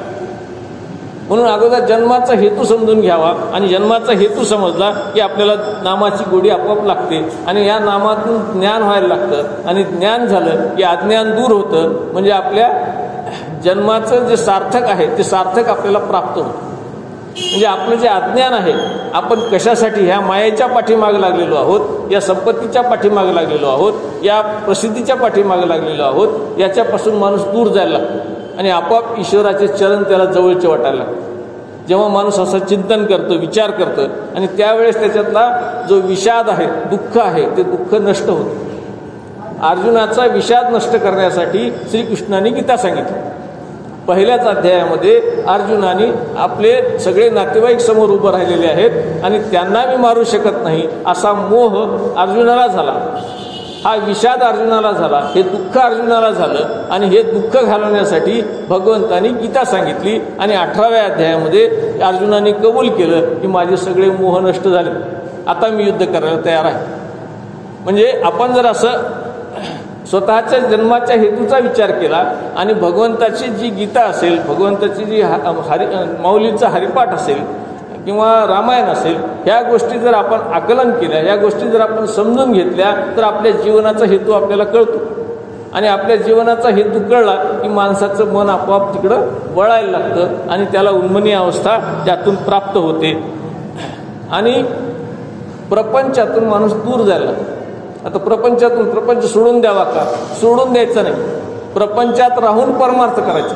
म्हणून अगोदर जन्माचा हेतू समजून घ्यावा आणि जन्माचा हेतू समजला की आपल्याला नामाची गोडी आपोआप लागते आणि या नामातून ज्ञान व्हायला लागतं आणि ज्ञान झालं की अज्ञान दूर होतं. म्हणजे आपल्या जन्माचं जे सार्थक आहे ते सार्थक आपल्याला प्राप्त होतं. म्हणजे आपलं जे अज्ञान आहे, आपण कशासाठी ह्या मायेच्या पाठीमागे लागलेलो आहोत, या संपत्तीच्या पाठीमागे लागलेलो आहोत, या प्रसिद्धीच्या पाठीमागे लागलेलो आहोत, याच्यापासून माणूस दूर जायला लागतो आणि आपोआप ईश्वराचे चरण त्याला जवळचे वाटायला लागतात. जेव्हा माणूस असं चिंतन करतो, विचार करतो आणि त्यावेळेस त्याच्यातला जो विषाद आहे, दुःख आहे, ते दुःख नष्ट होतं. अर्जुनाचा विषाद नष्ट करण्यासाठी श्रीकृष्णाने गीता सांगितली. पहिल्याच अध्यायामध्ये अर्जुनाने आपले सगळे नातेवाईक समोर उभं राहिलेले आहेत आणि त्यांना मी मारू शकत नाही असा मोह अर्जुनाला झाला, हा विषाद अर्जुनाला झाला, हे दुःख अर्जुनाला झालं आणि हे दुःख घालवण्यासाठी भगवंतानी गीता सांगितली. आणि 18व्या अध्यायामध्ये अर्जुनाने कबूल केलं की माझे सगळे मोह नष्ट झाले, आता मी युद्ध करायला तयार आहे. म्हणजे आपण जर असं स्वतःच्या जन्माच्या हेतूचा विचार केला आणि भगवंताची जी गीता असेल, भगवंताची जी माऊलींचा हरिपाठ असेल किंवा रामायण असेल, ह्या गोष्टी जर आपण आकलन केल्या, ह्या गोष्टी जर आपण समजून घेतल्या तर आपल्या जीवनाचा हेतू आपल्याला कळतो. आणि आपल्या जीवनाचा हेतू कळला की माणसाचं मन आपोआप तिकडं वळायला लागतं आणि त्याला उन्मनी अवस्था त्यातून प्राप्त होते आणि प्रपंचातून माणूस दूर जायला लागतो. आता प्रपंचातून, प्रपंच सोडून द्यावा का, सोडून द्यायचं नाही, प्रपंचात राहून परमार्थ करायचा.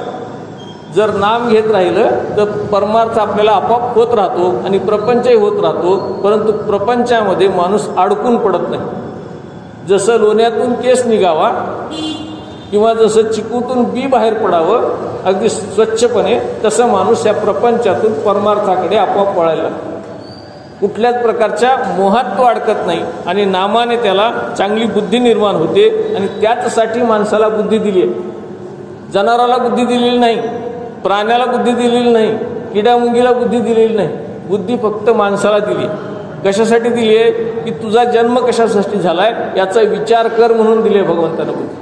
जर नाम घेत राहिलं तर परमार्थ आपल्याला आपोआप होत राहतो आणि प्रपंचही होत राहतो. परंतु प्रपंचामध्ये माणूस अडकून पडत नाही. जसं लोण्यातून केस निघावा किंवा जसं चिकूतून बी बाहेर पडावं अगदी स्वच्छपणे, तसं माणूस या प्रपंचातून परमार्थाकडे आपोआप वळायला लागतो. कुठल्याच प्रकारच्या मोहात तो अडकत नाही आणि नामाने त्याला चांगली बुद्धी निर्माण होते. आणि त्याचसाठी माणसाला बुद्धी दिली आहे. जनावराला बुद्धी दिलेली नाही, प्राण्याला बुद्धी दिलेली नाही, किडामुंगीला बुद्धी दिलेली नाही. बुद्धी फक्त माणसाला दिली. कशासाठी दिली आहे की तुझा जन्म कशासाठी झालाय याचा विचार कर म्हणून दिले भगवंतानं बुद्धी.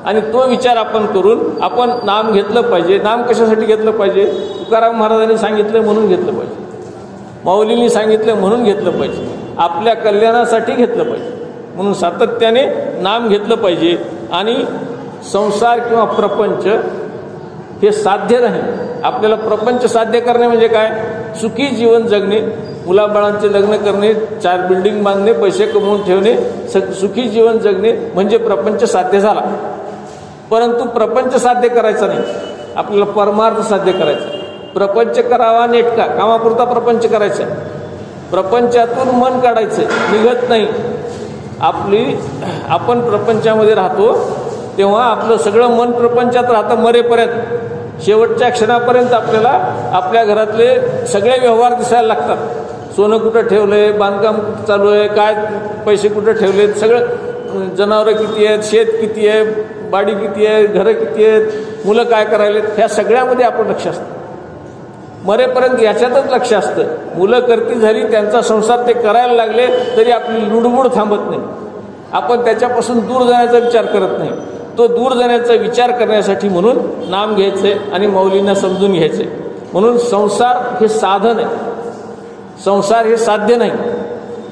आणि तो विचार आपण करून आपण नाम घेतलं पाहिजे. नाम कशासाठी घेतलं पाहिजे, तुकाराम महाराजांनी सांगितलं म्हणून घेतलं पाहिजे, माऊलींनी सांगितलं म्हणून घेतलं पाहिजे, आपल्या कल्याणासाठी घेतलं पाहिजे. म्हणून सातत्याने नाम घेतलं पाहिजे. आणि संसार किंवा प्रपंच हे साध्य नाही. आपल्याला प्रपंच साध्य करणे म्हणजे काय, सुखी जीवन जगणे, मुलाबाळांचे लग्न करणे, 4 बिल्डिंग बांधणे, पैसे कमवून ठेवणे, सुखी जीवन जगणे म्हणजे प्रपंच साध्य झाला. परंतु प्रपंच साध्य करायचा नाही, आपल्याला परमार्थ साध्य करायचा. प्रपंच करावा नेटका, कामापुरता प्रपंच करायचा. प्रपंचातून मन काढायचं, निघत नाही. आपण प्रपंचामध्ये राहतो तेव्हा आपलं सगळं मन प्रपंचात राहतं मरेपर्यंत. शेवटच्या क्षणापर्यंत आपल्याला आपल्या घरातले सगळे व्यवहार दिसायला लागतात. सोनं कुठं ठेवलंय, बांधकाम चालू आहे, काय पैसे कुठं ठेवलेत, सगळं जनावरं किती आहेत, शेत किती आहे, बाडी किती आहे, घरं किती आहेत, मुलं काय करायलेत, ह्या सगळ्यामध्ये आपण लक्ष असतं. मरेपर्यंत याच्यातच लक्ष असतं. मुलं करती झाली, त्यांचा संसार ते करायला लागले तरी आपली लुडबुड थांबत नाही. आपण त्याच्यापासून दूर जाण्याचा विचार करत नाही. तो दूर जाण्याचा विचार करण्यासाठी म्हणून नाम घ्यायचंय आणि माऊलींना समजून घ्यायचंय. म्हणून संसार हे साधन आहे, संसार हे साध्य नाही.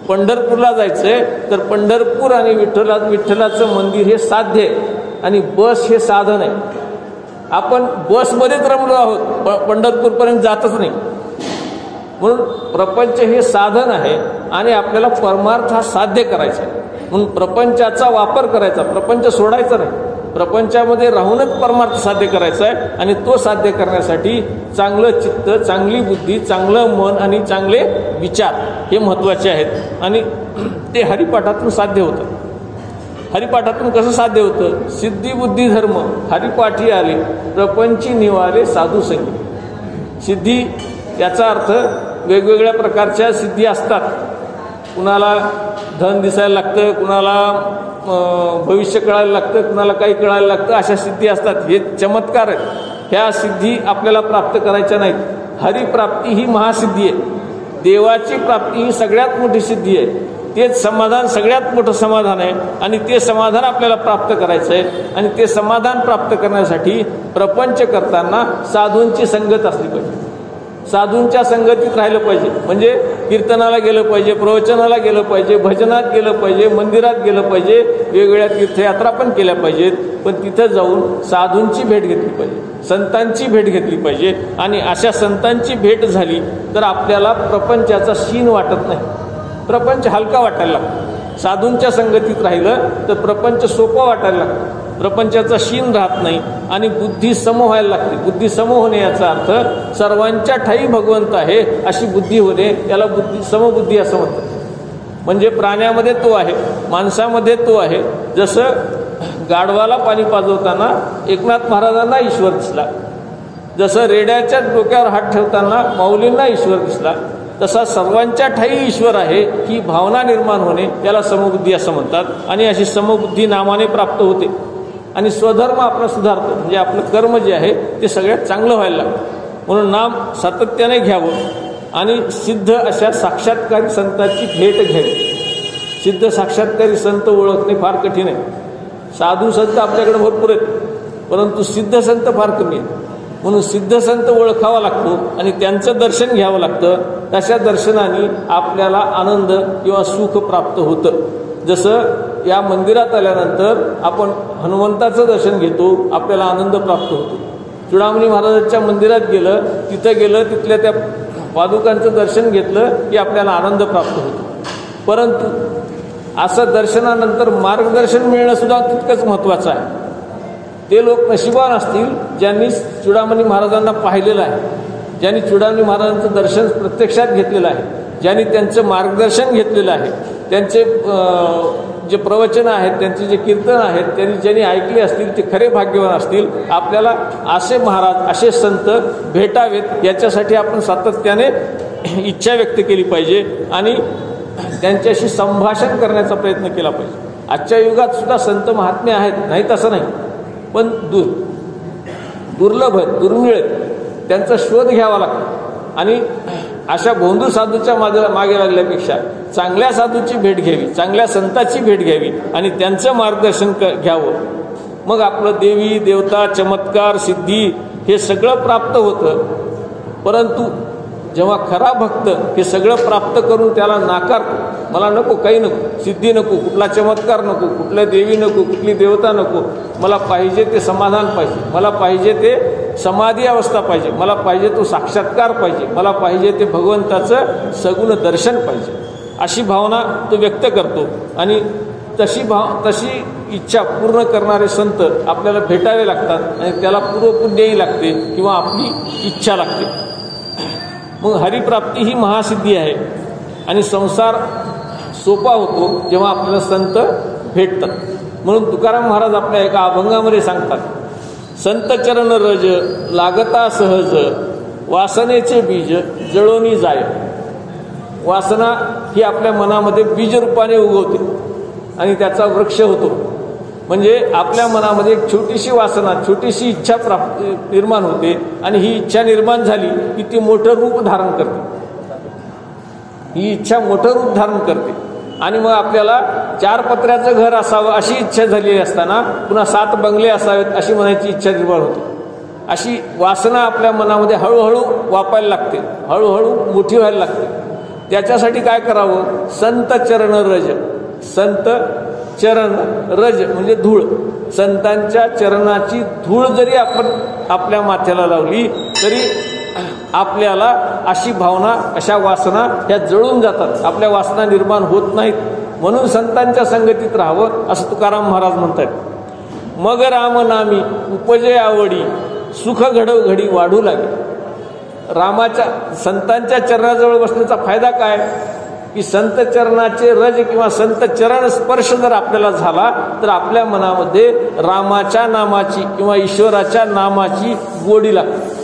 पंढरपूरला जायचंय तर पंढरपूर आणि विठ्ठलाचं मंदिर हे साध्य आहे आणि बस हे साधन आहे. आपण बसमध्येच रमलो आहोत, पंढरपूरपर्यंत जातच नाही. म्हणून प्रपंच हे साधन आहे आणि आपल्याला परमार्थ हा साध्य करायचा आहे. म्हणून प्रपंचाचा वापर करायचा, प्रपंच सोडायचा नाही. प्रपंचामध्ये राहूनच परमार्थ साध्य करायचा आहे आणि तो साध्य करण्यासाठी चांगलं चित्त, चांगली बुद्धी, चांगलं मन आणि चांगले विचार हे महत्त्वाचे आहेत आणि ते हरिपाठातून साध्य होतं. हरिपाठातून कसं साध्य होतं? सिद्धी बुद्धी धर्म हरिपाठी आले, प्रपंची निवाले साधू संगी. सिद्धी याचा अर्थ वेगवेगळ्या प्रकारच्या सिद्धी असतात. कुणाला धन दिसायला लागतं, कुणाला भविष्य कळायला लागतं, कुणाला काही कळायला लागतं, अशा सिद्धी असतात. हे चमत्कार आहेत. ह्या सिद्धी आपल्याला प्राप्त करायच्या नाहीत. हरिप्राप्ती ही महासिद्धी आहे. देवाची प्राप्ती ही सगळ्यात मोठी सिद्धी आहे. तेच समाधान सगळ्यात मोठं समाधान आहे आणि ते समाधान आपल्याला प्राप्त करायचं आहे. आणि ते समाधान प्राप्त करण्यासाठी प्रपंच करताना साधूंची संगत असली पाहिजे. साधूंच्या संगतीत राहिलं पाहिजे. म्हणजे कीर्तनाला गेलं पाहिजे, प्रवचनाला गेलं पाहिजे, भजनात गेलं पाहिजे, मंदिरात गेलं पाहिजे, वेगवेगळ्या तीर्थयात्रा पण केल्या पाहिजेत. पण तिथं जाऊन साधूंची भेट घेतली पाहिजे, संतांची भेट घेतली पाहिजे. आणि अशा संतांची भेट झाली तर आपल्याला प्रपंचाचा शीन वाटत नाही, प्रपंच हलका वाटायला लागतो. साधूंच्या संगतीत राहिलं तर प्रपंच सोपा वाटायला लागतो, प्रपंचाचा शीन राहत नाही आणि बुद्धी सम व्हायला लागते. बुद्धी सम होणे याचा अर्थ सर्वांच्या ठाई भगवंत आहे अशी बुद्धी होणे, याला बुद्धी समबुद्धी असं म्हणतात. म्हणजे प्राण्यामध्ये तो आहे, माणसामध्ये तो आहे. जसं गाढवाला पाणी पाजवताना एकनाथ महाराजांना ईश्वर दिसला, जसं रेड्याच्या डोक्यावर हात ठेवताना माऊलींना ईश्वर दिसला, तसा सर्वांच्या ठाई ईश्वर आहे ही भावना निर्माण होणे याला समबुद्धी असं म्हणतात. आणि अशी समबुद्धी नामाने प्राप्त होते आणि स्वधर्म आपला सुधारतो. म्हणजे आपलं कर्म जे आहे ते सगळ्यात चांगलं व्हायला लागतं. म्हणून नाम सातत्याने घ्यावं आणि सिद्ध अशा साक्षात्कारी संतांची भेट घ्यावी. सिद्ध साक्षात्कारी संत ओळखणे फार कठीण आहे. साधू संत आपल्याकडे भरपूर आहेत, परंतु सिद्ध संत फार कमी आहेत. म्हणून सिद्ध संत ओळखावा लागतो आणि त्यांचं दर्शन घ्यावं लागतं. तशा दर्शनाने आपल्याला आनंद किंवा सुख प्राप्त होतं. जसं या मंदिरात आल्यानंतर आपण हनुमंताचं दर्शन घेतो, आपल्याला आनंद प्राप्त होतो. चुडामणी महाराजांच्या मंदिरात गेलं, तिथं गेलं, तिथल्या त्या पादुकांचं दर्शन घेतलं की आपल्याला आनंद प्राप्त होतो. परंतु असं दर्शनानंतर मार्गदर्शन मिळणं सुद्धा तितकंच महत्त्वाचं आहे. ते लोक नशिबान असतील ज्यांनी चुडामणी महाराजांना पाहिलेलं आहे, ज्यांनी चुडामणी महाराजांचं दर्शन प्रत्यक्षात घेतलेलं आहे, ज्यांनी त्यांचं मार्गदर्शन घेतलेलं आहे, त्यांचे जे प्रवचन आहेत, त्यांचे जे कीर्तन आहेत, ज्यांनी ऐकले असतील ते खरे भाग्यवान असतील. आपल्याला असे महाराज, असे संत भेटावेत याच्यासाठी आपण सातत्याने इच्छा व्यक्त केली पाहिजे आणि त्यांच्याशी संभाषण करण्याचा प्रयत्न केला पाहिजे. आजच्या युगात सुद्धा संत महात्मे आहेत, नाही तसं नाही, पण दुर्लभ आहेत, दुर्मिळ आहेत. त्यांचा शोध घ्यावा लागतो आणि अशा भोंदू साधूच्या मागे लागल्यापेक्षा चांगल्या साधूची भेट घ्यावी, चांगल्या संताची भेट घ्यावी आणि त्यांचं मार्गदर्शन घ्यावं. मग आपलं देवी देवता, चमत्कार, सिद्धी हे सगळं प्राप्त होतं. परंतु जेव्हा खरा भक्त हे सगळं प्राप्त करून त्याला नाकारतो, मला नको, काही नको, सिद्धी नको, कुठला चमत्कार नको, कुठल्या देवी नको, कुठली देवता नको, मला पाहिजे ते समाधान पाहिजे, मला पाहिजे ते समाधी अवस्था पाहिजे, मला पाहिजे तो साक्षात्कार पाहिजे, मला पाहिजे ते भगवंताचं सगुण दर्शन पाहिजे, अशी भावना तो व्यक्त करतो. आणि तशी इच्छा पूर्ण करणारे संत आपल्याला भेटावे लागतात आणि त्याला पूर्वपुण्यही लागते किंवा आपली इच्छा लागते. मग हरिप्राप्ती ही महासिद्धी आहे आणि संसार सोपा होतो जेव्हा आपल्याला संत भेटतात. म्हणून तुकाराम महाराज आपल्या एका अभंगामध्ये सांगतात, संत चरण रज लागता सहज वासनेचे बीज जळोनी जाय. वासना ही आपल्या मनामध्ये बीजरूपाने उगवते आणि त्याचा वृक्ष होतो. म्हणजे आपल्या मनामध्ये एक छोटीशी वासना, छोटीशी इच्छा निर्माण होते आणि ही इच्छा निर्माण झाली की ती मोठं रूप धारण करते. ही इच्छा मोठं रूप धारण करते आणि मग आपल्याला 4 पत्र्याचं घर असावं अशी इच्छा झालेली असताना पुन्हा 7 बंगले असावेत अशी म्हणायची इच्छा निर्माण होते. अशी वासना आपल्या मनामध्ये हळूहळू वापायला लागते, हळूहळू मोठी व्हायला लागते. त्याच्यासाठी काय करावं? संत चरण रज. संत चरण रज म्हणजे धूळ. संतांच्या चरणाची धूळ जरी आपण आपल्या माथ्याला लावली तरी आपल्याला अशी भावना, अशा वासना ह्या जळून जातात, आपल्या वासना निर्माण होत नाहीत. म्हणून संतांच्या संगतीत राहावं असं तुकाराम महाराज म्हणतात. मग राम नामी उपजे आवडी सुख घडोघडी वाढू लागे. रामाच्या संतांच्या चरणाजवळ बसण्याचा फायदा काय की संत चरणाचे रज किंवा संत चरण स्पर्श जर आपल्याला झाला तर आपल्या मनामध्ये रामाच्या नामाची किंवा ईश्वराच्या नामाची गोडी लागते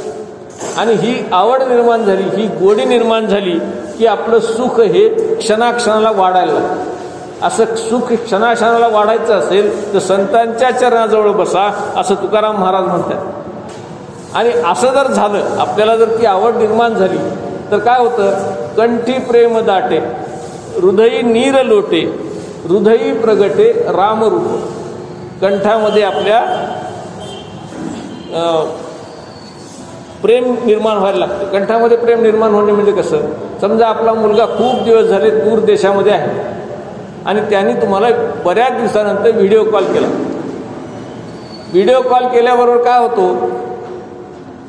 आणि ही आवड निर्माण झाली, ही गोडी निर्माण झाली की आपलं सुख हे क्षणाक्षणाला वाढायला लागतं. असं सुख क्षणाक्षणाला वाढायचं असेल तर संतांच्या चरणाजवळ बसा असं तुकाराम महाराज म्हणतात. आणि असं जर झालं, आपल्याला जर ती आवड निर्माण झाली तर काय होतं? कंठी प्रेम दाटे हृदयी नीर लोटे हृदयी प्रगटे रामरूप. कंठामध्ये आपल्या प्रेम निर्माण व्हायला लागतं. कंठामध्ये प्रेम निर्माण होणे म्हणजे कसं? समजा आपला मुलगा खूप दिवस झाले दूर देशामध्ये आहे आणि त्यांनी तुम्हाला बऱ्याच दिवसानंतर व्हिडिओ कॉल केला. व्हिडिओ कॉल केल्याबरोबर काय होतो?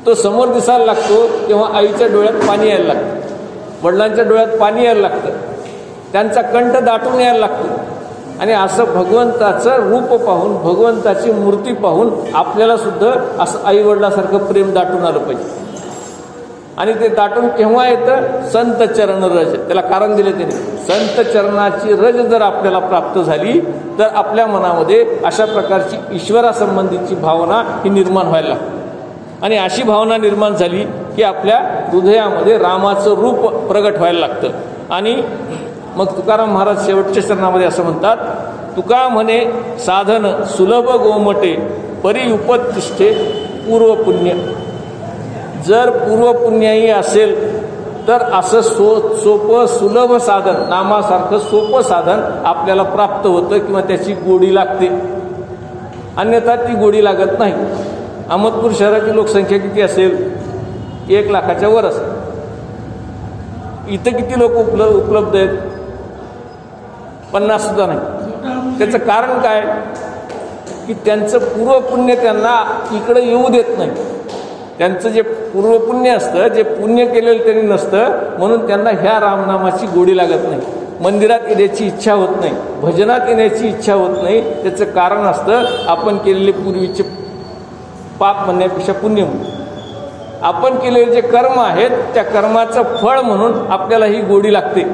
तो समोर दिसायला लागतो तेव्हा आईच्या डोळ्यात पाणी यायला लागतं, वडिलांच्या डोळ्यात पाणी यायला लागतं, त्यांचा कंठ दाटून यायला लागतो. आणि असं भगवंताचं रूप पाहून, भगवंताची मूर्ती पाहून आपल्याला सुद्धा असं आई वडिलासारखं प्रेम दाटून आलं पाहिजे. आणि ते दाटून केव्हा येतं? संत चरण रज. त्याला कारण दिले त्यांनी. संत चरणाची रज जर आपल्याला प्राप्त झाली तर आपल्या मनामध्ये अशा प्रकारची ईश्वरासंबंधीची भावना ही निर्माण व्हायला लागते. आणि अशी भावना निर्माण झाली की आपल्या हृदयामध्ये रामाचं रूप प्रगट व्हायला लागतं. आणि मग तुकाराम महाराज शेवटच्या चरणामध्ये असं म्हणतात, तुका म्हणे साधन सुलभ गोमटे परी उपतिष्ठे पूर्व पुण्य. जर पूर्व पुण्याही असेल तर असं सोपं सुलभ साधन, नामासारखं सोपं साधन आपल्याला प्राप्त होतं किंवा त्याची गोडी लागते. अन्यथा ती गोडी लागत नाही. अहमदपूर शहराची लोकसंख्या किती असेल? 1 लाखाच्या वर असेल. इथं किती लोक उपलब्ध आहेत? 50 सुद्धा नाही. त्याचं कारण काय की त्यांचं पूर्वपुण्य त्यांना इकडे येऊ देत नाही. त्यांचं जे पूर्वपुण्य असतं, जे पुण्य केलेलं त्यांनी नसतं, म्हणून त्यांना ह्या रामनामाची गोडी लागत नाही. मंदिरात येण्याची इच्छा होत नाही, भजनात येण्याची इच्छा होत नाही. त्याचं कारण असतं आपण केलेले पूर्वीचे पाप म्हणण्यापेक्षा पुण्य म्हणून. आपण केलेले जे कर्म आहेत त्या कर्माचं फळ म्हणून आपल्याला ही गोडी लागते.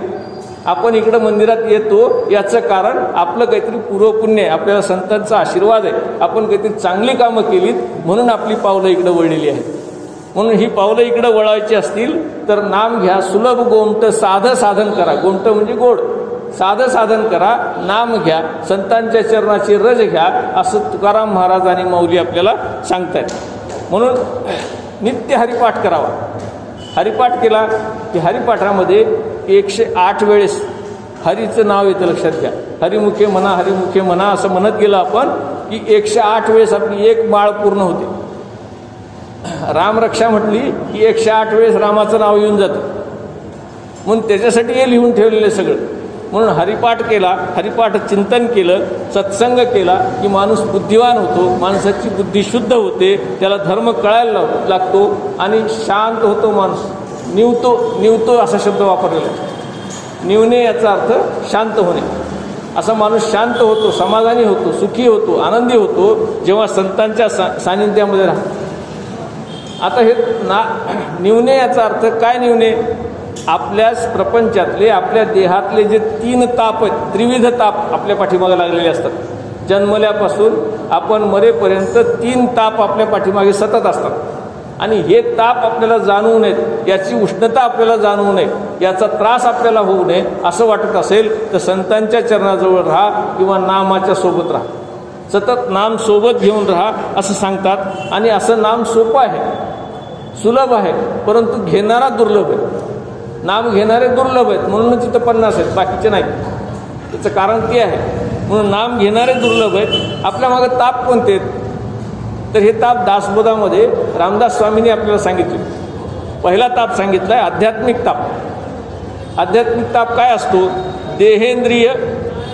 आपण इकडं मंदिरात येतो याचं कारण आपलं काहीतरी पूर्वपुण्य आहे, आपल्याला संतांचा आशीर्वाद आहे, आपण काहीतरी चांगली कामं केलीत म्हणून आपली पावलं इकडं वळलेली आहेत. म्हणून ही पावलं इकडं वळायची असतील तर नाम घ्या, सुलभ गोमट साधं साधन करा. गोमट म्हणजे गोड. साधं साधन करा, नाम घ्या, संतांच्या चरणाची रज घ्या असं तुकाराम महाराज आणि माऊली आपल्याला सांगतायत. म्हणून नित्य हरिपाठ करावा. हरिपाठ केला की हरिपाठामध्ये 108 वेळेस हरीचं नाव येतं. लक्षात घ्या, हरिमुखे म्हणा, हरिमुखे म्हणा असं म्हणत गेलं आपण की 108 वेळेस आपली एक माळ पूर्ण होते. रामरक्षा म्हटली की 108 वेळेस रामाचं नाव येऊन जातं. म्हणून त्याच्यासाठी हे लिहून ठेवलेलं सगळं. म्हणून हरिपाठ केला, हरिपाठ चिंतन केलं, सत्संग केला की माणूस बुद्धिवान होतो, माणसाची बुद्धी शुद्ध होते, त्याला धर्म कळायला लागतो आणि शांत होतो माणूस. निवतो असा शब्द वापरलेला आहे. निवणे याचा अर्थ शांत होणे. असा माणूस शांत होतो, समाधानी होतो, सुखी होतो, आनंदी होतो जेव्हा संतांच्या सानिध्यामध्ये राहतो. आता हे निवणे याचा अर्थ काय? निवणे आपल्या प्रपंचातले, आपल्या देहातले जे 3 ताप आहेत, त्रिविध ताप आपल्या पाठीमागे लागलेले असतात. जन्मल्यापासून आपण मरेपर्यंत 3 ताप आपल्या पाठीमागे सतत असतात. आणि हे ताप आपल्याला जाणवू नयेत, याची उष्णता आपल्याला जाणवू नये, याचा त्रास आपल्याला होऊ नये असं वाटत असेल तर संतांच्या चरणाजवळ राहा किंवा नामाच्या सोबत राहा, सतत नाम सोबत घेऊन राहा असं सांगतात. आणि असं नाम सोपं आहे, सुलभ आहे, परंतु घेणारा दुर्लभ आहे. नाम घेणारे दुर्लभ आहेत म्हणून तिथं 50 आहेत, बाकीचे नाही. त्याचं कारण ते आहे, म्हणून नाम घेणारे दुर्लभ आहेत. आपल्या मागं ताप कोणते आहेत तर हे ताप दासबोधामध्ये रामदास स्वामींनी आपल्याला सांगितले. पहिला ताप सांगितला आहे आध्यात्मिक ताप. आध्यात्मिक ताप काय असतो? देहेंद्रिय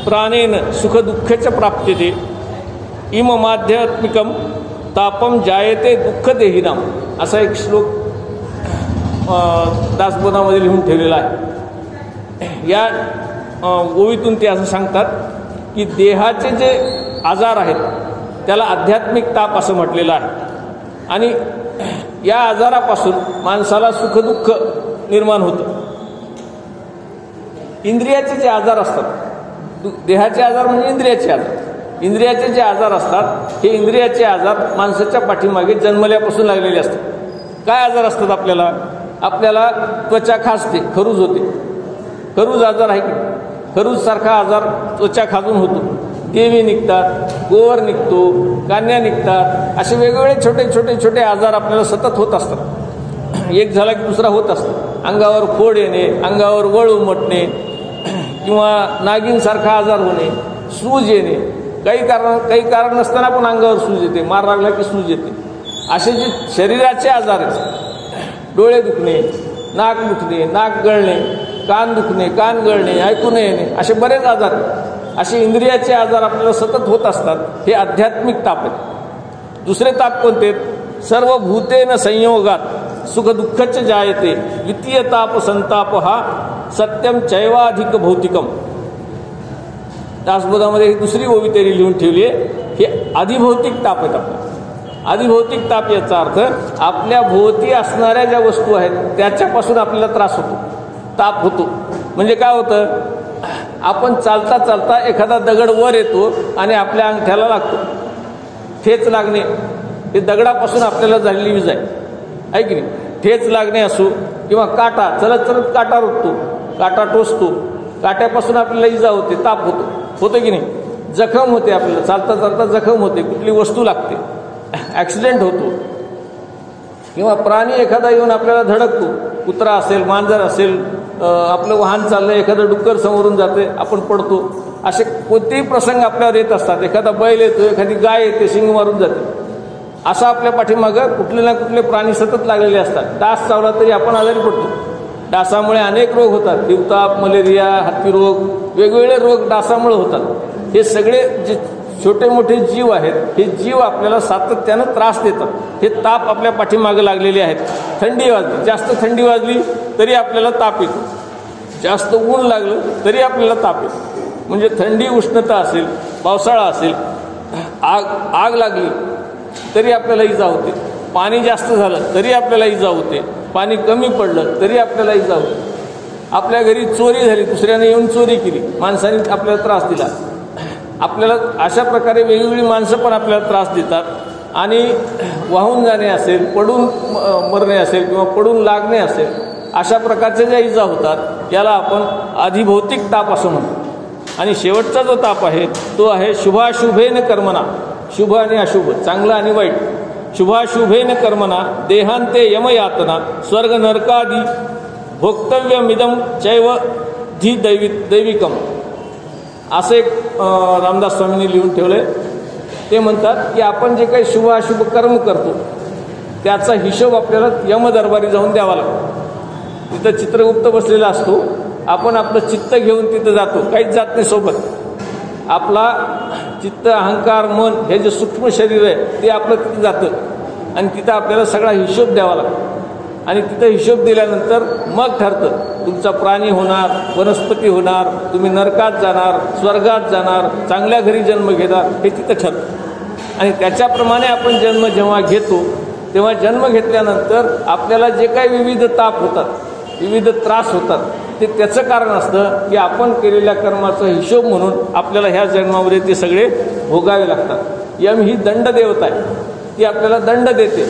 प्राणेन सुखदुःखेच प्राप्यते इममाध्यात्मिकम तापम जायते दुःख देहिनाम, असा एक श्लोक दासबोधामध्ये लिहून ठेवलेला आहे. या ओवीतून ते असं सांगतात की देहाचे जे आजार आहेत त्याला आध्यात्मिक ताप असं म्हटलेलं आहे. आणि या आजारापासून माणसाला सुखदुःख निर्माण होतं. इंद्रियाचे जे आजार असतात, देहाचे आजार म्हणजे इंद्रियाचे आजार, इंद्रियाचे जे आजार असतात हे इंद्रियाचे आजार माणसाच्या पाठीमागे जन्मल्यापासून लागलेले असतात. काय आजार असतात? आपल्याला त्वचा खाजते, खरूज होते. खरूज आजार आहे की? खरूज सारखा आजार त्वचा खाजून होतो. देवी निघतात, गोवर निघतो, कान्या निघतात, असे वेगवेगळे छोटे छोटे छोटे आजार आपल्याला सतत होत असतात. एक झाला की दुसरा होत असतो. अंगावर फोड येणे, अंगावर वळ उमटणे किंवा नागिनसारखा आजार होणे, सूज येणे, काही कारण नसताना पण अंगावर सूज येते, मार लागला की सूज येते. असे जे शरीराचे आजार आहेत, डोळे दुखणे, नाक दुखणे, नाक गळणे, कान दुखणे, कान गळणे, ऐकू न येणे, असे बरेच आजार, असे इंद्रियाचे आजार आपल्याला सतत होत असतात. हे आध्यात्मिक ताप आहेत. दुसरे ताप कोणते? सर्व भूतेन संयोगात सुखदुःखच जायते द्वितीय ताप संताप हा सत्यम चैवाधिक भौतिकम. दासबोधामध्ये ही दुसरी ओवी तरी लिहून ठेवली आहे. हे अधिभौतिक ताप आहेत. आपल्याला अधिभौतिक ताप याचा अर्थ आपल्या भोवती असणाऱ्या ज्या वस्तू आहेत त्याच्यापासून आपल्याला त्रास होतो, ताप होतो. म्हणजे काय होतं? आपण चालता चालता एखादा दगड वर येतो आणि आपल्या अंगठ्याला लागतो. ठेच लागणे हे दगडापासून आपल्याला झालेली वीज आहे की नाही? ठेच लागणे असो किंवा काटा, चलत चलत काटा रुततो, काटा टोचतो, काट्यापासून आपल्याला इजा होते, ताप होतो की नाही? जखम होते, आपल्याला चालता चालता जखम होते, कुठली वस्तू लागते, ॲक्सिडेंट होतो. किंवा प्राणी एखादा येऊन आपल्याला धडकतो, कुत्रा असेल, मांजर असेल, आपलं वाहन चाललं, एखादं डुक्कर समोरून जाते, आपण पडतो. असे कोणतेही प्रसंग आपल्यावर येत असतात. एखादा बैल येतो, एखादी गाय येते, शिंग मारून जाते. असं आपल्या पाठीमागं कुठले ना कुठले प्राणी सतत लागलेले असतात. डास चावला तरी आपण आजारी पडतो. डासामुळे अनेक रोग होतात, हिवताप, मलेरिया, हत्ती रोग, वेगवेगळे रोग डासामुळे होतात. हे सगळे जे छोटे मोठे जीव आहेत, हे जीव आपल्याला सातत्यानं त्रास देतात. हे ताप आपल्या पाठीमागं लागलेले आहेत. थंडी वाजली, जास्त थंडी वाजली तरी आपल्याला ताप येतो, जास्त ऊन लागलं तरी आपल्याला ताप येतो. म्हणजे थंडी उष्णता असेल, पावसाळा असेल, आग लागली तरी आपल्याला इजा होते, पाणी जास्त झालं तरी आपल्याला इजा होते, पाणी कमी पडलं तरी आपल्याला इजा होते. आपल्या घरी चोरी झाली, दुसऱ्याने येऊन चोरी केली, माणसाने आपल्याला त्रास दिला. आपल्याला अशा प्रकारे वेगवेगळी माणसं पण आपल्याला त्रास देतात. आणि वाहून जाणे असेल, पडून मरणे असेल किंवा पडून लागणे असेल, अशा प्रकारच्या ज्या इजा होतात याला आपण अधिभौतिक ताप असं म्हणतो. आणि शेवटचा जो ताप आहे तो आहे शुभाशुभेन कर्मना. शुभ आणि अशुभ, चांगलं आणि वाईट. शुभाशुभेन कर्मना देहांते यमयातना स्वर्ग नरकादी भोक्तव्यमिदम चैव धी दैविकम. असं एक रामदास स्वामींनी लिहून ठेवलंय. ते म्हणतात की आपण जे काही शुभ अशुभ कर्म करतो त्याचा हिशोब आपल्याला यमदरबारी जाऊन द्यावा लागतो. तिथं चित्रगुप्त बसलेला असतो, आपण आपलं चित्त घेऊन तिथं जातो, काहीच जात नाही सोबत. आपला चित्त, अहंकार, मन हे जे सूक्ष्म शरीर आहे ते आपलं तिथं जातं आणि तिथं आपल्याला सगळा हिशोब द्यावा लागतो. आणि तिथं हिशोब दिल्यानंतर मग ठरतं तुमचा प्राणी होणार, वनस्पती होणार, तुम्ही नरकात जाणार, स्वर्गात जाणार, चांगल्या घरी जन्म घेणार, हे तिथं ठरतं. आणि त्याच्याप्रमाणे आपण जन्म जेव्हा घेतो तेव्हा जन्म घेतल्यानंतर आपल्याला जे काही विविध ताप होतात, विविध त्रास होतात, ते त्याचं कारण असतं की आपण केलेल्या कर्माचा हिशोब म्हणून आपल्याला ह्या जन्मामध्ये ते सगळे भोगावे लागतात. यम ही दंड देवता आहे, ती आपल्याला दंड देते.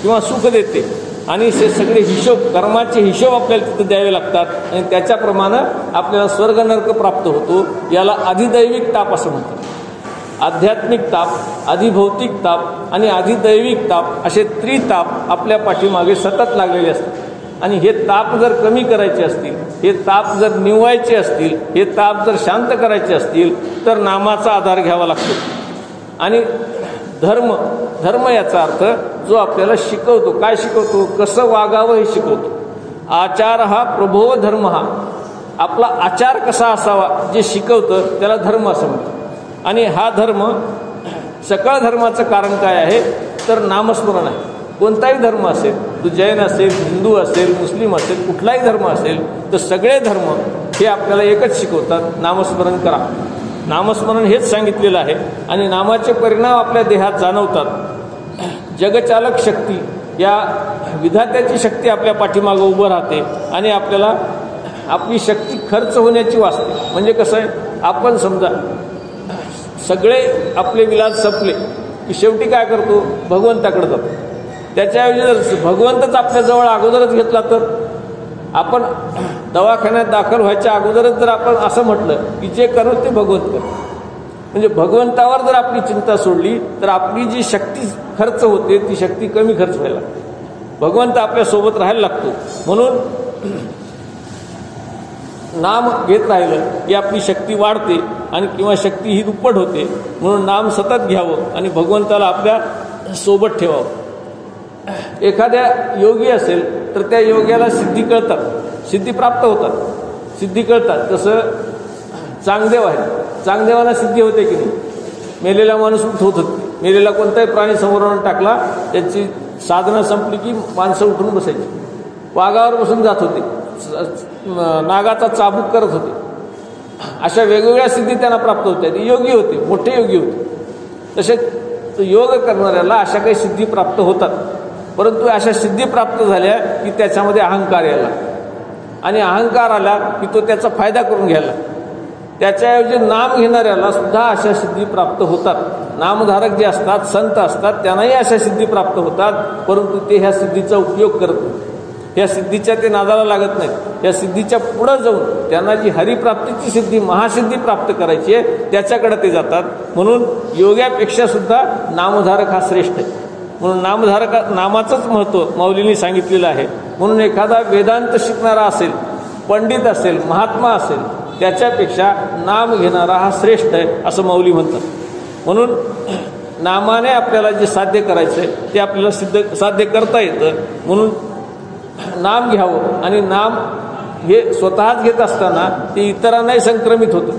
किंवा सुख देते आणि हे सगळे हिशोब कर्माचे हिशोब आपल्याला तिथं द्यावे लागतात आणि त्याच्याप्रमाणे आपल्याला स्वर्ग नरक प्राप्त होतो. याला अधिदैविक ताप असं म्हणतात. आध्यात्मिक ताप, अधिभौतिक ताप आणि अधिदैविक ताप असे त्रिताप आपल्या पाठीमागे सतत लागलेले असतात आणि हे ताप जर कमी करायचे असतील, हे ताप जर निववायचे असतील, हे ताप जर शांत करायचे असतील तर नामाचा आधार घ्यावा लागतो. आणि धर्म याचा अर्थ जो आपल्याला शिकवतो, काय शिकवतो, कसं वागावं हे शिकवतो. आचार हा प्रभो धर्म, हा आपला आचार कसा असावा जे शिकवतं त्याला धर्म असं म्हणतात. आणि हा धर्म, सकळ धर्माचं कारण काय आहे तर नामस्मरण आहे. कोणताही धर्म असेल, तो जैन असेल, हिंदू असेल, मुस्लिम असेल, कुठलाही धर्म असेल तर सगळे धर्म हे आपल्याला एकच शिकवतात, नामस्मरण करा. नामस्मरण हेच सांगितलेलं आहे आणि नामाचे परिणाम आपल्या देहात जाणवतात. जगचालक शक्ती, या विधात्याची शक्ती आपल्या पाठीमागं उभं राहते आणि आपल्याला आपली शक्ती खर्च होण्याची वाचते. म्हणजे कसं आहे, आपण समजा सगळे आपले विलास संपले की शेवटी काय करतो, भगवंताकडे जातो. त्याच्याऐवजी जर भगवंतच आपल्याजवळ अगोदरच घेतला तर आपण दवाखान्यात दाखल व्हायच्या अगोदरच जर आपण असं म्हटलं की जे करू ते भगवंत कर, म्हणजे भगवंतावर जर आपली चिंता सोडली तर आपली जी शक्ती खर्च होते ती शक्ती कमी खर्च व्हायला लागते. भगवंत आपल्यासोबत राहायला लागतो. म्हणून नाम घेत राहिलं की आपली शक्ती वाढते आणि किंवा शक्ती ही दुप्पट होते. म्हणून नाम सतत घ्यावं आणि भगवंताला आपल्या सोबत ठेवावं. एखाद्या योगी असेल तर त्या योग्याला सिद्धी कळतात, सिद्धी प्राप्त होतात, सिद्धी कळतात. तसं चांगदेव आहे, चांगदेवाला सिद्धी होते की नाही. मेलेला माणूस होत होते, मेलेला कोणताही प्राणी समोर टाकला त्याची साधना संपली की माणसं उठून बसायची, वाघावर बसून जात होते, नागाचा चाबूक करत होते. अशा वेगवेगळ्या सिद्धी त्यांना प्राप्त होत्या. ते योगी होते, मोठे योगी होते. तसे योग करणाऱ्याला अशा काही सिद्धी प्राप्त होतात. परंतु अशा सिद्धी प्राप्त झाल्या की त्याच्यामध्ये अहंकार यायला आणि अहंकार आला की तो त्याचा फायदा करून घ्यायला. त्याच्याऐवजी नाम घेणाऱ्याला सुद्धा अशा सिद्धी प्राप्त होतात. नामधारक जे असतात, संत असतात, त्यांनाही अशा सिद्धी प्राप्त होतात. परंतु ते ह्या सिद्धीचा उपयोग करत नाहीत, ह्या सिद्धीच्या ते नादाला लागत नाहीत. या सिद्धीच्या पुढं जाऊन त्यांना जी हरिप्राप्तीची सिद्धी, महासिद्धी प्राप्त करायची आहे त्याच्याकडे ते जातात. म्हणून योग्यापेक्षा सुद्धा नामधारक हा श्रेष्ठ आहे. म्हणून नामाचंच महत्त्व माऊलींनी सांगितलेलं आहे. म्हणून एखादा वेदांत शिकणारा असेल, पंडित असेल, महात्मा असेल, त्याच्यापेक्षा नाम घेणारा हा श्रेष्ठ आहे असं माऊली म्हणतात. म्हणून नामाने आपल्याला जे साध्य करायचं आहे ते आपल्याला साध्य करता येतं. म्हणून नाम घ्यावं आणि नाम हे स्वतःच घेत असताना ते इतरांनाही संक्रमित होतं.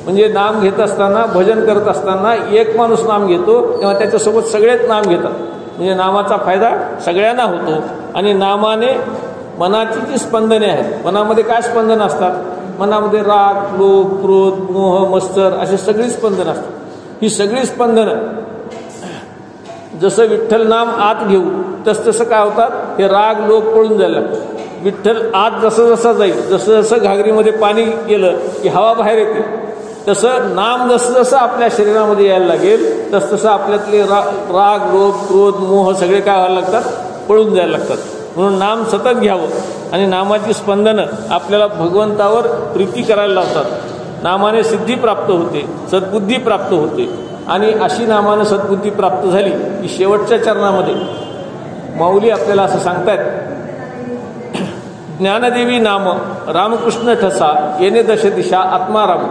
म्हणजे नाम घेत असताना, भजन करत असताना एक माणूस नाम घेतो तेव्हा त्याच्यासोबत सगळेच नाम घेतात. म्हणजे नामाचा फायदा सगळ्यांना होतो. आणि नामाने मनाची जी स्पंदने आहेत, मनामध्ये काय स्पंदन असतात, मनामध्ये राग, लोभ, क्रोध, मोह, मत्सर अशी सगळी स्पंदनं असतात. ही सगळी स्पंदनं जसं विठ्ठल नाम आत घेऊ तसं काय होतात, हे राग लोभ पळून जायला लागतात. विठ्ठल आत जसं जसं जाईल, जसं जसं घागरीमध्ये पाणी गेलं की हवा बाहेर येते, तसं नाम जसं जसं आपल्या शरीरामध्ये यायला लागेल तसं आपल्यातले राग लोभ क्रोध मोह सगळे काय व्हायला लागतात, पळून जायला लागतात. म्हणून नाम सतत घ्यावं आणि नामाची स्पंदनं आपल्याला भगवंतावर प्रीती करायला लावतात. नामाने सिद्धी प्राप्त होते, सद्बुद्धी प्राप्त होते. आणि अशी नामानं सद्बुद्धी प्राप्त झाली की शेवटच्या चरणामध्ये माऊली आपल्याला असं सांगतायत, ज्ञानदेवी नाम रामकृष्ण ठसा येणे दश दिशा आत्माराम.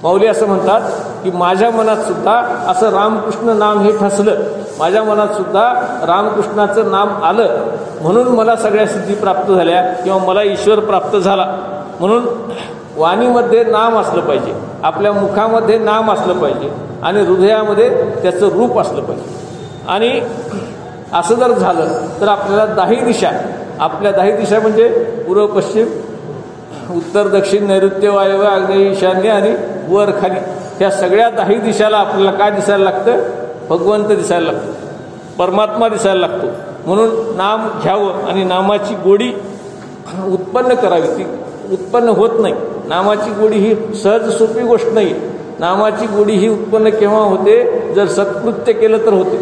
माऊली असं म्हणतात की माझ्या मनात सुद्धा असं रामकृष्ण नाम हे ठसलं, माझ्या मनात सुद्धा रामकृष्णाचं नाम आलं, म्हणून मला सगळ्या सिद्धी प्राप्त झाल्या किंवा मला ईश्वर प्राप्त झाला. म्हणून वाणीमध्ये नाम असलं पाहिजे, आपल्या मुखामध्ये नाम असलं पाहिजे आणि हृदयामध्ये त्याचं रूप असलं पाहिजे. आणि असं जर झालं तर आपल्याला 10 दिशा, आपल्या 10 दिशा म्हणजे पूर्व पश्चिम उत्तर दक्षिण नैऋत्य वायव्य आग्नेय ईशान्य आणि वर खाली, ह्या सगळ्या 10 दिशाला आपल्याला काय दिसायला लागतं, भगवंत दिसायला लागतं, परमात्मा दिसायला लागतो. म्हणून नाम घ्यावं आणि नामाची गोडी उत्पन्न करावी. ती उत्पन्न होत नाही. नामाची गोडी ही सहज सोपी गोष्ट नाही. नामाची गोडी ही उत्पन्न केव्हा होते, जर सत्कृत्य केलं तर होते.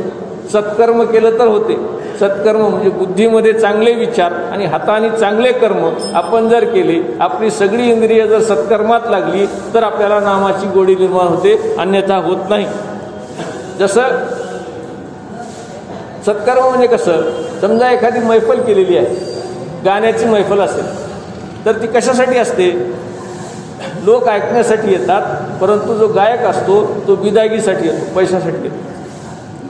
सत्कर्म केलं तर होते. सत्कर्म म्हणजे बुद्धीमध्ये चांगले विचार आणि हाताने चांगले कर्म आपण जर केले, आपली सगळी इंद्रिय जर सत्कर्मात लागली तर आपल्याला नामाची गोडी निर्माण होते, अन्यथा होत नाही. जसं सत्कर्म म्हणजे कसं, समजा एखादी मैफल केलेली आहे, गाण्याची मैफल असेल तर ती कशासाठी असते? लोक ऐकण्यासाठी येतात, परंतु जो गायक असतो तो बिदागीसाठी येतो, पैशासाठी येतो.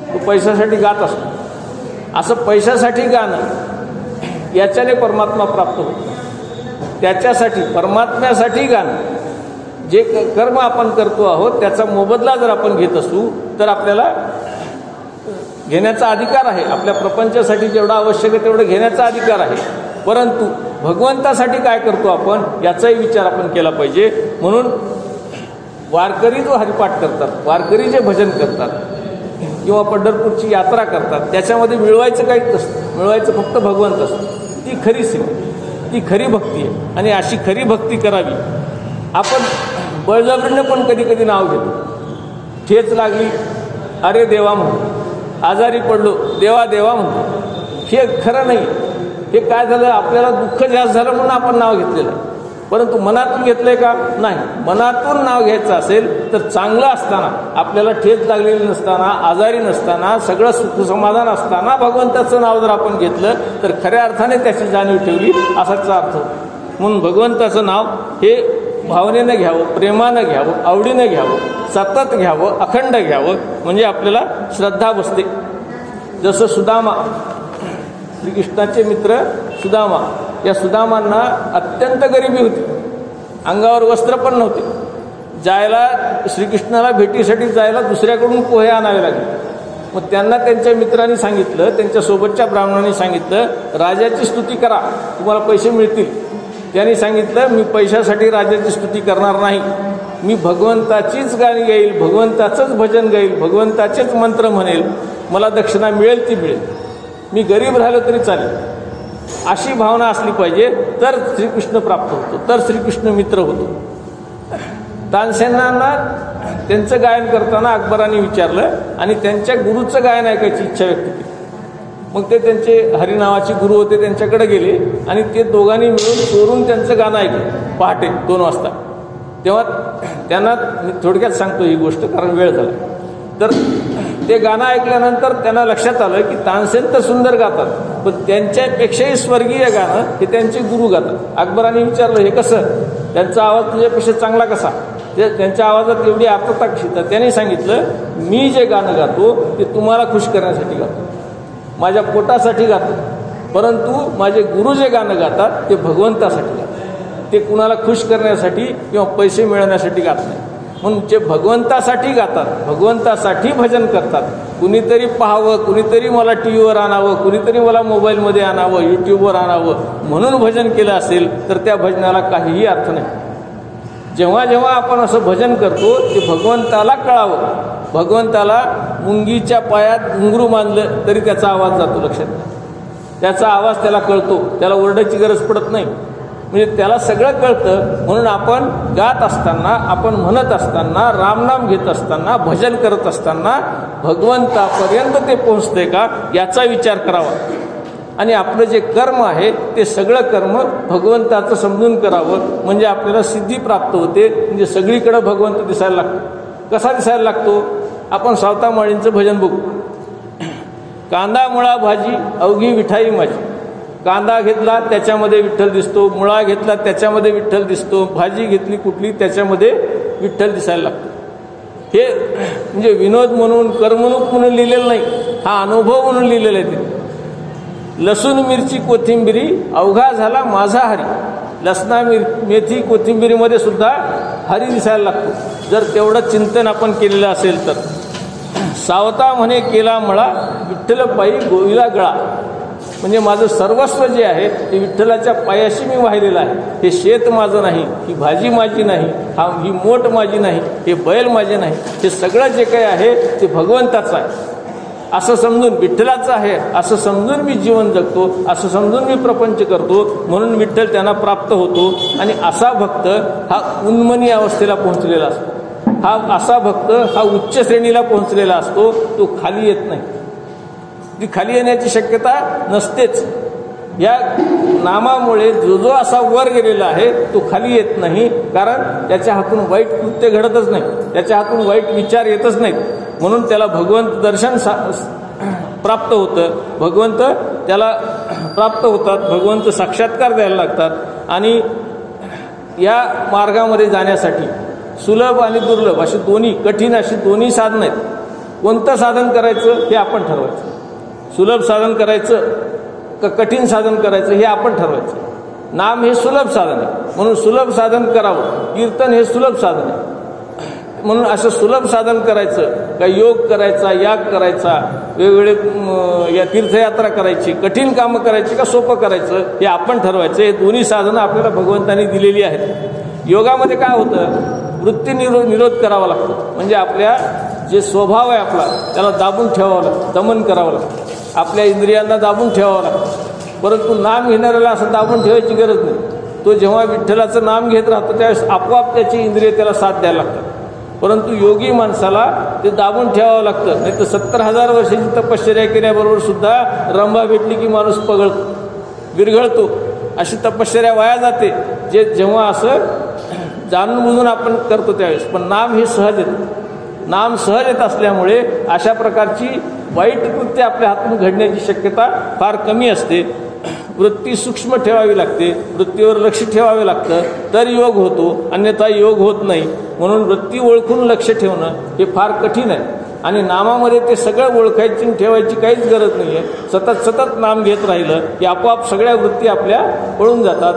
तो पैशासाठी गात असतो. असं पैशासाठी गाणं याच्याने परमात्मा प्राप्त होतो. त्याच्यासाठी परमात्म्यासाठी गाणं, जे कर्म आपण करतो आहोत त्याचा मोबदला जर आपण घेत असू तर आपल्याला घेण्याचा अधिकार आहे. आपल्या प्रपंचासाठी जेवढा आवश्यक आहे तेवढं घेण्याचा अधिकार आहे. परंतु भगवंतासाठी काय करतो आपण याचाही विचार आपण केला पाहिजे. म्हणून वारकरी जो हरिपाठ करतात, वारकरी जे भजन करतात किंवा पंढरपूरची यात्रा करतात, त्याच्यामध्ये मिळवायचं काहीच नसतं. मिळवायचं फक्त भगवंत असतं. ती खरी सेवा, ती खरी भक्ती आहे. आणि अशी खरी भक्ती करावी. आपण बळजबरीनं पण कधी कधी नाव घेतो. ठेच लागली, अरे देवा म्हणतो. आजारी पडलो, देवा देवा म्हणतो. हे खरं नाही. हे काय झालं, आपल्याला दुःख जास्त झालं म्हणून आपण नाव घेतलेलं आहे. परंतु मनातून घेतलंय का? नाही. मनातून नाव घ्यायचं असेल तर चांगलं असताना, आपल्याला ठेच लागलेली नसताना, आजारी नसताना, सगळं सुखसमाधान असताना भगवंताचं नाव जर आपण घेतलं तर खऱ्या अर्थाने त्याची जाणीव ठेवली असाच अर्थ होतो. म्हणून भगवंताचं नाव हे भावनेनं घ्यावं, प्रेमानं घ्यावं, आवडीनं घ्यावं, सतत घ्यावं, अखंड घ्यावं, म्हणजे आपल्याला श्रद्धा बसते. जसं सुदामा, श्रीकृष्णाचे मित्र सुदामा, या सुदामांना अत्यंत गरिबी होती. अंगावर वस्त्र पण नव्हते. जायला श्रीकृष्णाला भेटीसाठी जायला दुसऱ्याकडून पोहे आणावे लागले. मग त्यांना त्यांच्या मित्रांनी सांगितलं, त्यांच्या सोबतच्या ब्राह्मणांनी सांगितलं, राजाची स्तुती करा, तुम्हाला पैसे मिळतील. त्यांनी सांगितलं, मी पैशासाठी राजाची स्तुती करणार नाही. मी भगवंताचीच गाणी गाईल, भगवंताचंच भजन गाईल, भगवंताचेच मंत्र म्हणेल. मला दक्षिणा मिळेल ती मिळेल, मी गरीब राहिलो तरी चालेल. अशी भावना असली पाहिजे तर श्रीकृष्ण प्राप्त होतो, तर श्रीकृष्ण मित्र होतो. तानसेनांना त्यांचं गायन करताना अकबराने विचारलं आणि त्यांच्या गुरुचं गायन ऐकायची इच्छा व्यक्त केली. मग ते त्यांचे हरिनावाचे गुरु होते, त्यांच्याकडे गेले आणि ते दोघांनी मिळून चोरून त्यांचं गाणं ऐकलं पहाटे 2 वाजता. तेव्हा त्यांना, मी थोडक्यात सांगतो ही गोष्ट कारण वेळ झाला, तर ते गाणं ऐकल्यानंतर त्यांना लक्षात आलं की तानसेन तर सुंदर गातात, पण त्यांच्यापेक्षाही स्वर्गीय गाणं हे त्यांचे गुरु गातात. अकबराने विचारलं, हे कसं, त्यांचा आवाज तुझ्यापेक्षा चांगला कसा, त्यांच्या आवाजात एवढी आर्तता कशी? तर त्यांनी सांगितलं, मी जे गाणं गातो ते तुम्हाला खुश करण्यासाठी गातो, माझ्या पोटासाठी गातो, परंतु माझे गुरु जे गाणं गातात ते भगवंतासाठी गातात. ते कुणाला खुश करण्यासाठी किंवा पैसे मिळवण्यासाठी गात नाही. म्हणून जे भगवंतासाठी गातात, भगवंतासाठी भजन करतात, कुणीतरी पाहावं, कुणीतरी मला टी व्हीवर आणावं, कुणीतरी मला मोबाईलमध्ये आणावं, यूट्यूबवर आणावं म्हणून भजन केलं असेल तर त्या भजनाला काहीही अर्थ नाही. जेव्हा जेव्हा आपण असं भजन करतो ते भगवंताला कळावं. भगवंताला मुंगीच्या पायात घुंगरू बांधलं तरी त्याचा आवाज जातो, लक्षात. त्याचा आवाज त्याला कळतो, त्याला ओरडायची गरज पडत नाही. म्हणजे त्याला सगळं कळतं. म्हणून आपण गात असताना, आपण म्हणत असताना, रामनाम घेत असताना, भजन करत असताना भगवंतापर्यंत ते पोहोचते का याचा विचार करावा. आणि आपलं जे कर्म आहे ते सगळं कर्म भगवंताचं समजून करावं, म्हणजे आपल्याला सिद्धी प्राप्त होते. म्हणजे सगळीकडे भगवंत दिसायला लागतो. कसा दिसायला लागतो? आपण सावता माळींचं भजन बघू. कांदा मुळा भाजी अवघी विठाई माझी. कांदा घेतला त्याच्यामध्ये विठ्ठल दिसतो, मुळा घेतला त्याच्यामध्ये विठ्ठल दिसतो, भाजी घेतली कुठली त्याच्यामध्ये विठ्ठल दिसायला लागतो. हे म्हणजे विनोद म्हणून, करमणूक म्हणून लिहिलेलं नाही, हा अनुभव म्हणून लिहिलेला आहे ते. लसूण मिरची कोथिंबिरी अवघा झाला माझा हरी. लसणा मेथी कोथिंबिरीमध्ये सुद्धा हरी दिसायला लागतो जर तेवढं चिंतन आपण केलेलं असेल तर. सावता म्हणे केला मळा विठ्ठल पायी गोविला गळा. म्हणजे माझं सर्वस्व जे आहे ते विठ्ठलाच्या पायाशी मी वाहिलेलं आहे. हे शेत माझं नाही, ही भाजी माझी नाही, ही मोठ माझी नाही, हे बैल माझे नाही, हे सगळं जे काही आहे ते भगवंताचं आहे असं समजून, विठ्ठलाचं आहे असं समजून मी जीवन जगतो, असं समजून मी प्रपंच करतो. म्हणून विठ्ठल त्यांना प्राप्त होतो. आणि असा भक्त हा उन्मनी अवस्थेला पोहोचलेला असतो. हा असा भक्त हा उच्च श्रेणीला पोहोचलेला असतो, तो खाली येत नाही. ती खाली येण्याची शक्यता नसतेच. या नामामुळे जो जो असा वर गेलेला आहे तो खाली येत नाही, कारण त्याच्या हातून वाईट कृत्य घडतच नाही, त्याच्या हातून वाईट विचार येतच नाहीत. म्हणून त्याला भगवंत दर्शन प्राप्त होतं, भगवंत त्याला प्राप्त होतात, भगवंत साक्षात्कार द्यायला लागतात. आणि या मार्गामध्ये जाण्यासाठी सुलभ आणि दुर्लभ अशी दोन्ही, कठीण अशी दोन्ही साधनं आहेत. कोणतं साधन करायचं हे आपण ठरवायचं. सुलभ साधन करायचं का कठीण साधन करायचं हे आपण ठरवायचं. नाम हे सुलभ साधन आहे, म्हणून सुलभ साधन करावं. कीर्तन हे सुलभ साधन आहे, म्हणून असं सुलभ साधन करायचं का योग करायचा, याग करायचा, वेगवेगळे या तीर्थयात्रा करायची, कठीण कामं करायची का सोपं करायचं हे आपण ठरवायचं. हे दोन्ही साधनं आपल्याला भगवंतांनी दिलेली आहेत. योगामध्ये काय होतं, वृत्ती निरोध करावा लागतो. म्हणजे आपल्या जे स्वभाव आहे आपला त्याला दाबून ठेवावं लागतं, दमन करावं लागतं, आपल्या इंद्रियांना दाबून ठेवावं लागतं. परंतु नाम घेणाऱ्याला असं दाबून ठेवायची गरज नाही. तो जेव्हा विठ्ठलाचं नाम घेत राहतो त्यावेळेस आपोआप त्याची इंद्रिय त्याला साथ द्यायला लागतात. परंतु योगी माणसाला ते दाबून ठेवावं लागतं. नाही तर 70,000 वर्षाची तपश्चर्या केल्याबरोबर सुद्धा रंभा भेटली की माणूस पगळतो, विरघळतो. अशी तपश्चर्या वाया जाते जे जेव्हा असं जाणून बुजून आपण करतो त्यावेळेस. पण नाम हे सहज येतं. नाम सहज येत असल्यामुळे अशा प्रकारची वाईट कृत्य आपल्या हातून घडण्याची शक्यता फार कमी असते. वृत्ती सूक्ष्म ठेवावी लागते, वृत्तीवर लक्ष ठेवावे लागतं, तर योग होतो, अन्यथा योग होत नाही. म्हणून वृत्ती ओळखून लक्ष ठेवणं हे फार कठीण आहे. आणि नामामध्ये ते सगळं ओळखायची ठेवायची काहीच गरज नाही आहे. सतत सतत नाम घेत राहिलं की आपोआप सगळ्या वृत्ती आपल्या पळून जातात,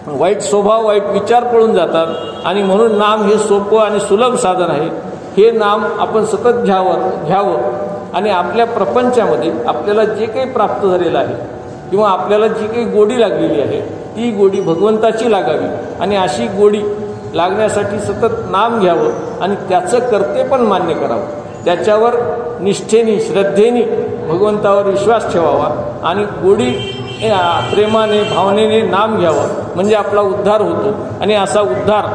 वाईट स्वभाव, वाईट विचार पळून जातात. आणि म्हणून नाम हे सोपं आणि सुलभ साधन आहे. हे नाम आपण सतत घ्यावं आणि आपल्या प्रपंचामध्ये आपल्याला जे काही प्राप्त झालेलं आहे किंवा आपल्याला जी काही गोडी लागलेली आहे ती गोडी भगवंताची लागावी. आणि अशी गोडी लागण्यासाठी सतत नाम घ्यावं आणि त्याचं कर्ते पण मान्य करावं. त्याच्यावर निष्ठेने, श्रद्धेने भगवंतावर विश्वास ठेवावा आणि गोडी प्रेमाने, भावनेने नाम घ्यावं, म्हणजे आपला उद्धार होतो. आणि असा उद्धार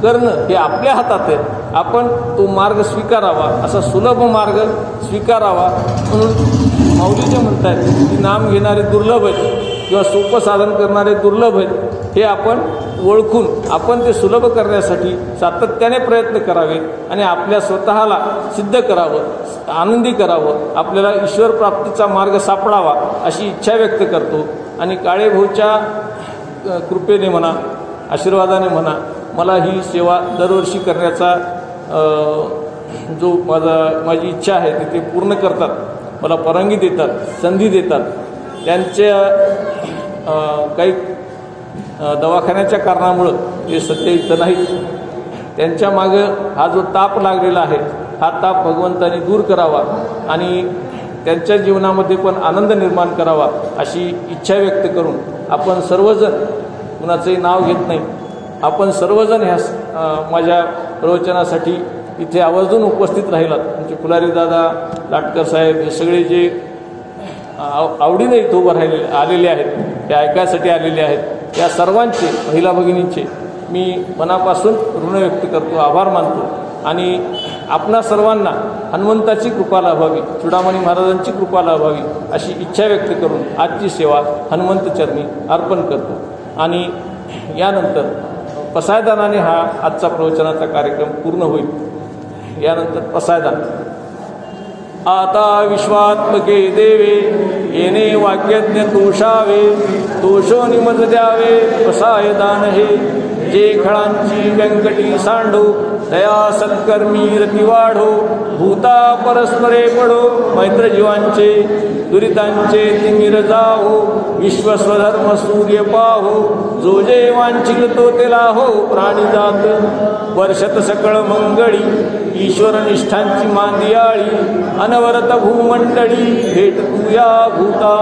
करणं हे आपल्या हातात आहे. आपण तो मार्ग स्वीकारावा, असा सुलभ मार्ग स्वीकारावा. म्हणून माऊली जे म्हणतात की नाम घेणारे दुर्लभ आहेत किंवा सोपं साधन करणारे दुर्लभ आहेत, हे आपण ओळखून आपण ते सुलभ करण्यासाठी सातत्याने प्रयत्न करावे आणि आपल्या स्वतःला सिद्ध करावं, आनंदी करावं, आपल्याला ईश्वर प्राप्तीचा मार्ग सापडावा अशी इच्छा व्यक्त करतो. आणि काळेभाऊच्या कृपेने म्हणा, आशीर्वादाने म्हणा, मला ही सेवा दरवर्षी करण्याचा जो माझी इच्छा आहे ती ते पूर्ण करतात, मला परवानगी देतात, संधी देतात. त्यांच्या काही दवाखान्याच्या कारणामुळं ते सध्या इथं नाहीत. त्यांच्या मागं हा जो ताप लागलेला आहे हा ताप भगवंताने दूर करावा आणि त्यांच्या जीवनामध्ये पण आनंद निर्माण करावा अशी इच्छा व्यक्त करून आपण सर्वजण, कुणाचंही नाव घेत नाही, आपण सर्वजण ह्या माझ्या प्रवचनासाठी इथे आवर्जून उपस्थित राहिलात. म्हणजे फुलारी दादा, लाटकर साहेब हे सगळे जे आवडीने इथं उभं आलेले आहेत, ते ऐकायसाठी आलेले आहेत, या सर्वांचे, महिला भगिनींचे मी मनापासून ऋण व्यक्त करतो, आभार मानतो. आणि आपणा सर्वांना हनुमंताची कृपा लाभावी, चुडामणी महाराजांची कृपा लाभावी अशी इच्छा व्यक्त करून आजची सेवा हनुमंत चरणी अर्पण करतो. आणि यानंतर पसायदानाने हा आजचा प्रवचनाचा कार्यक्रम पूर्ण होईल. यानंतर पसायदान. आता विश्वात्मके देवे येणे वाक्यज्ञ तोषावे, तोषो निमज द्यावे पसायदान हे. जे खळांची व्यंकटी सांडो, दया सत्कर्मी रती वाढो, भूता परस्परे पडो, मैत्र जीवांचे दुरितांचे तिमिर जाहो, विश्वस्वधर्म सूर्य पाहो, जो जे वांछिल तो ते लाहो, प्राणी जात वर्षत सकळ मंगळी, ईश्वर निष्ठांची मांदियाळी, अनवरत भूमंडळी भेट तू या भूता.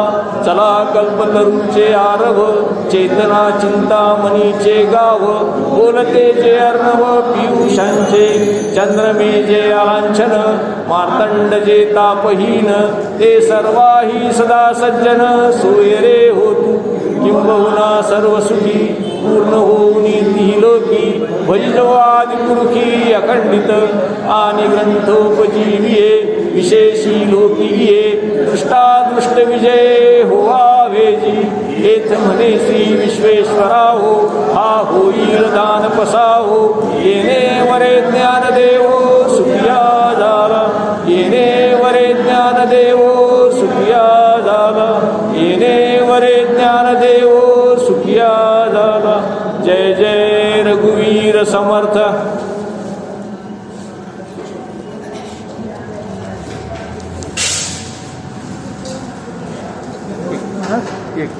चला कल्पतरूचे आरव, चेतना चिंतामणीचे गाव, बोलते जे अर्णव पियुषांचे, चंद्रमे जे आलांछन, मार्तंड जे तापहीन, ते सर्वाही सदा सज्जन, सोय रे हो तू किंबहुना सर्व सुखी, पूर्ण होऊन ती लोकी. भजिजवादि पुरुषी अखंडित आणि ग्रंथोपजीविये विशेषी लोकीये दृष्टादृष्ट विजय होवा भेजी हेच म्हणे श्री विश्वेश्वराहो हा होईल दान पसाहो येणे वरे ज्ञान देवो सुखिया झाला येणे वरे ज्ञान देवो सुखिया झाला येणे वरे ज्ञान देवो सुखिया झाला जय जय रघुवीर समर्थ एक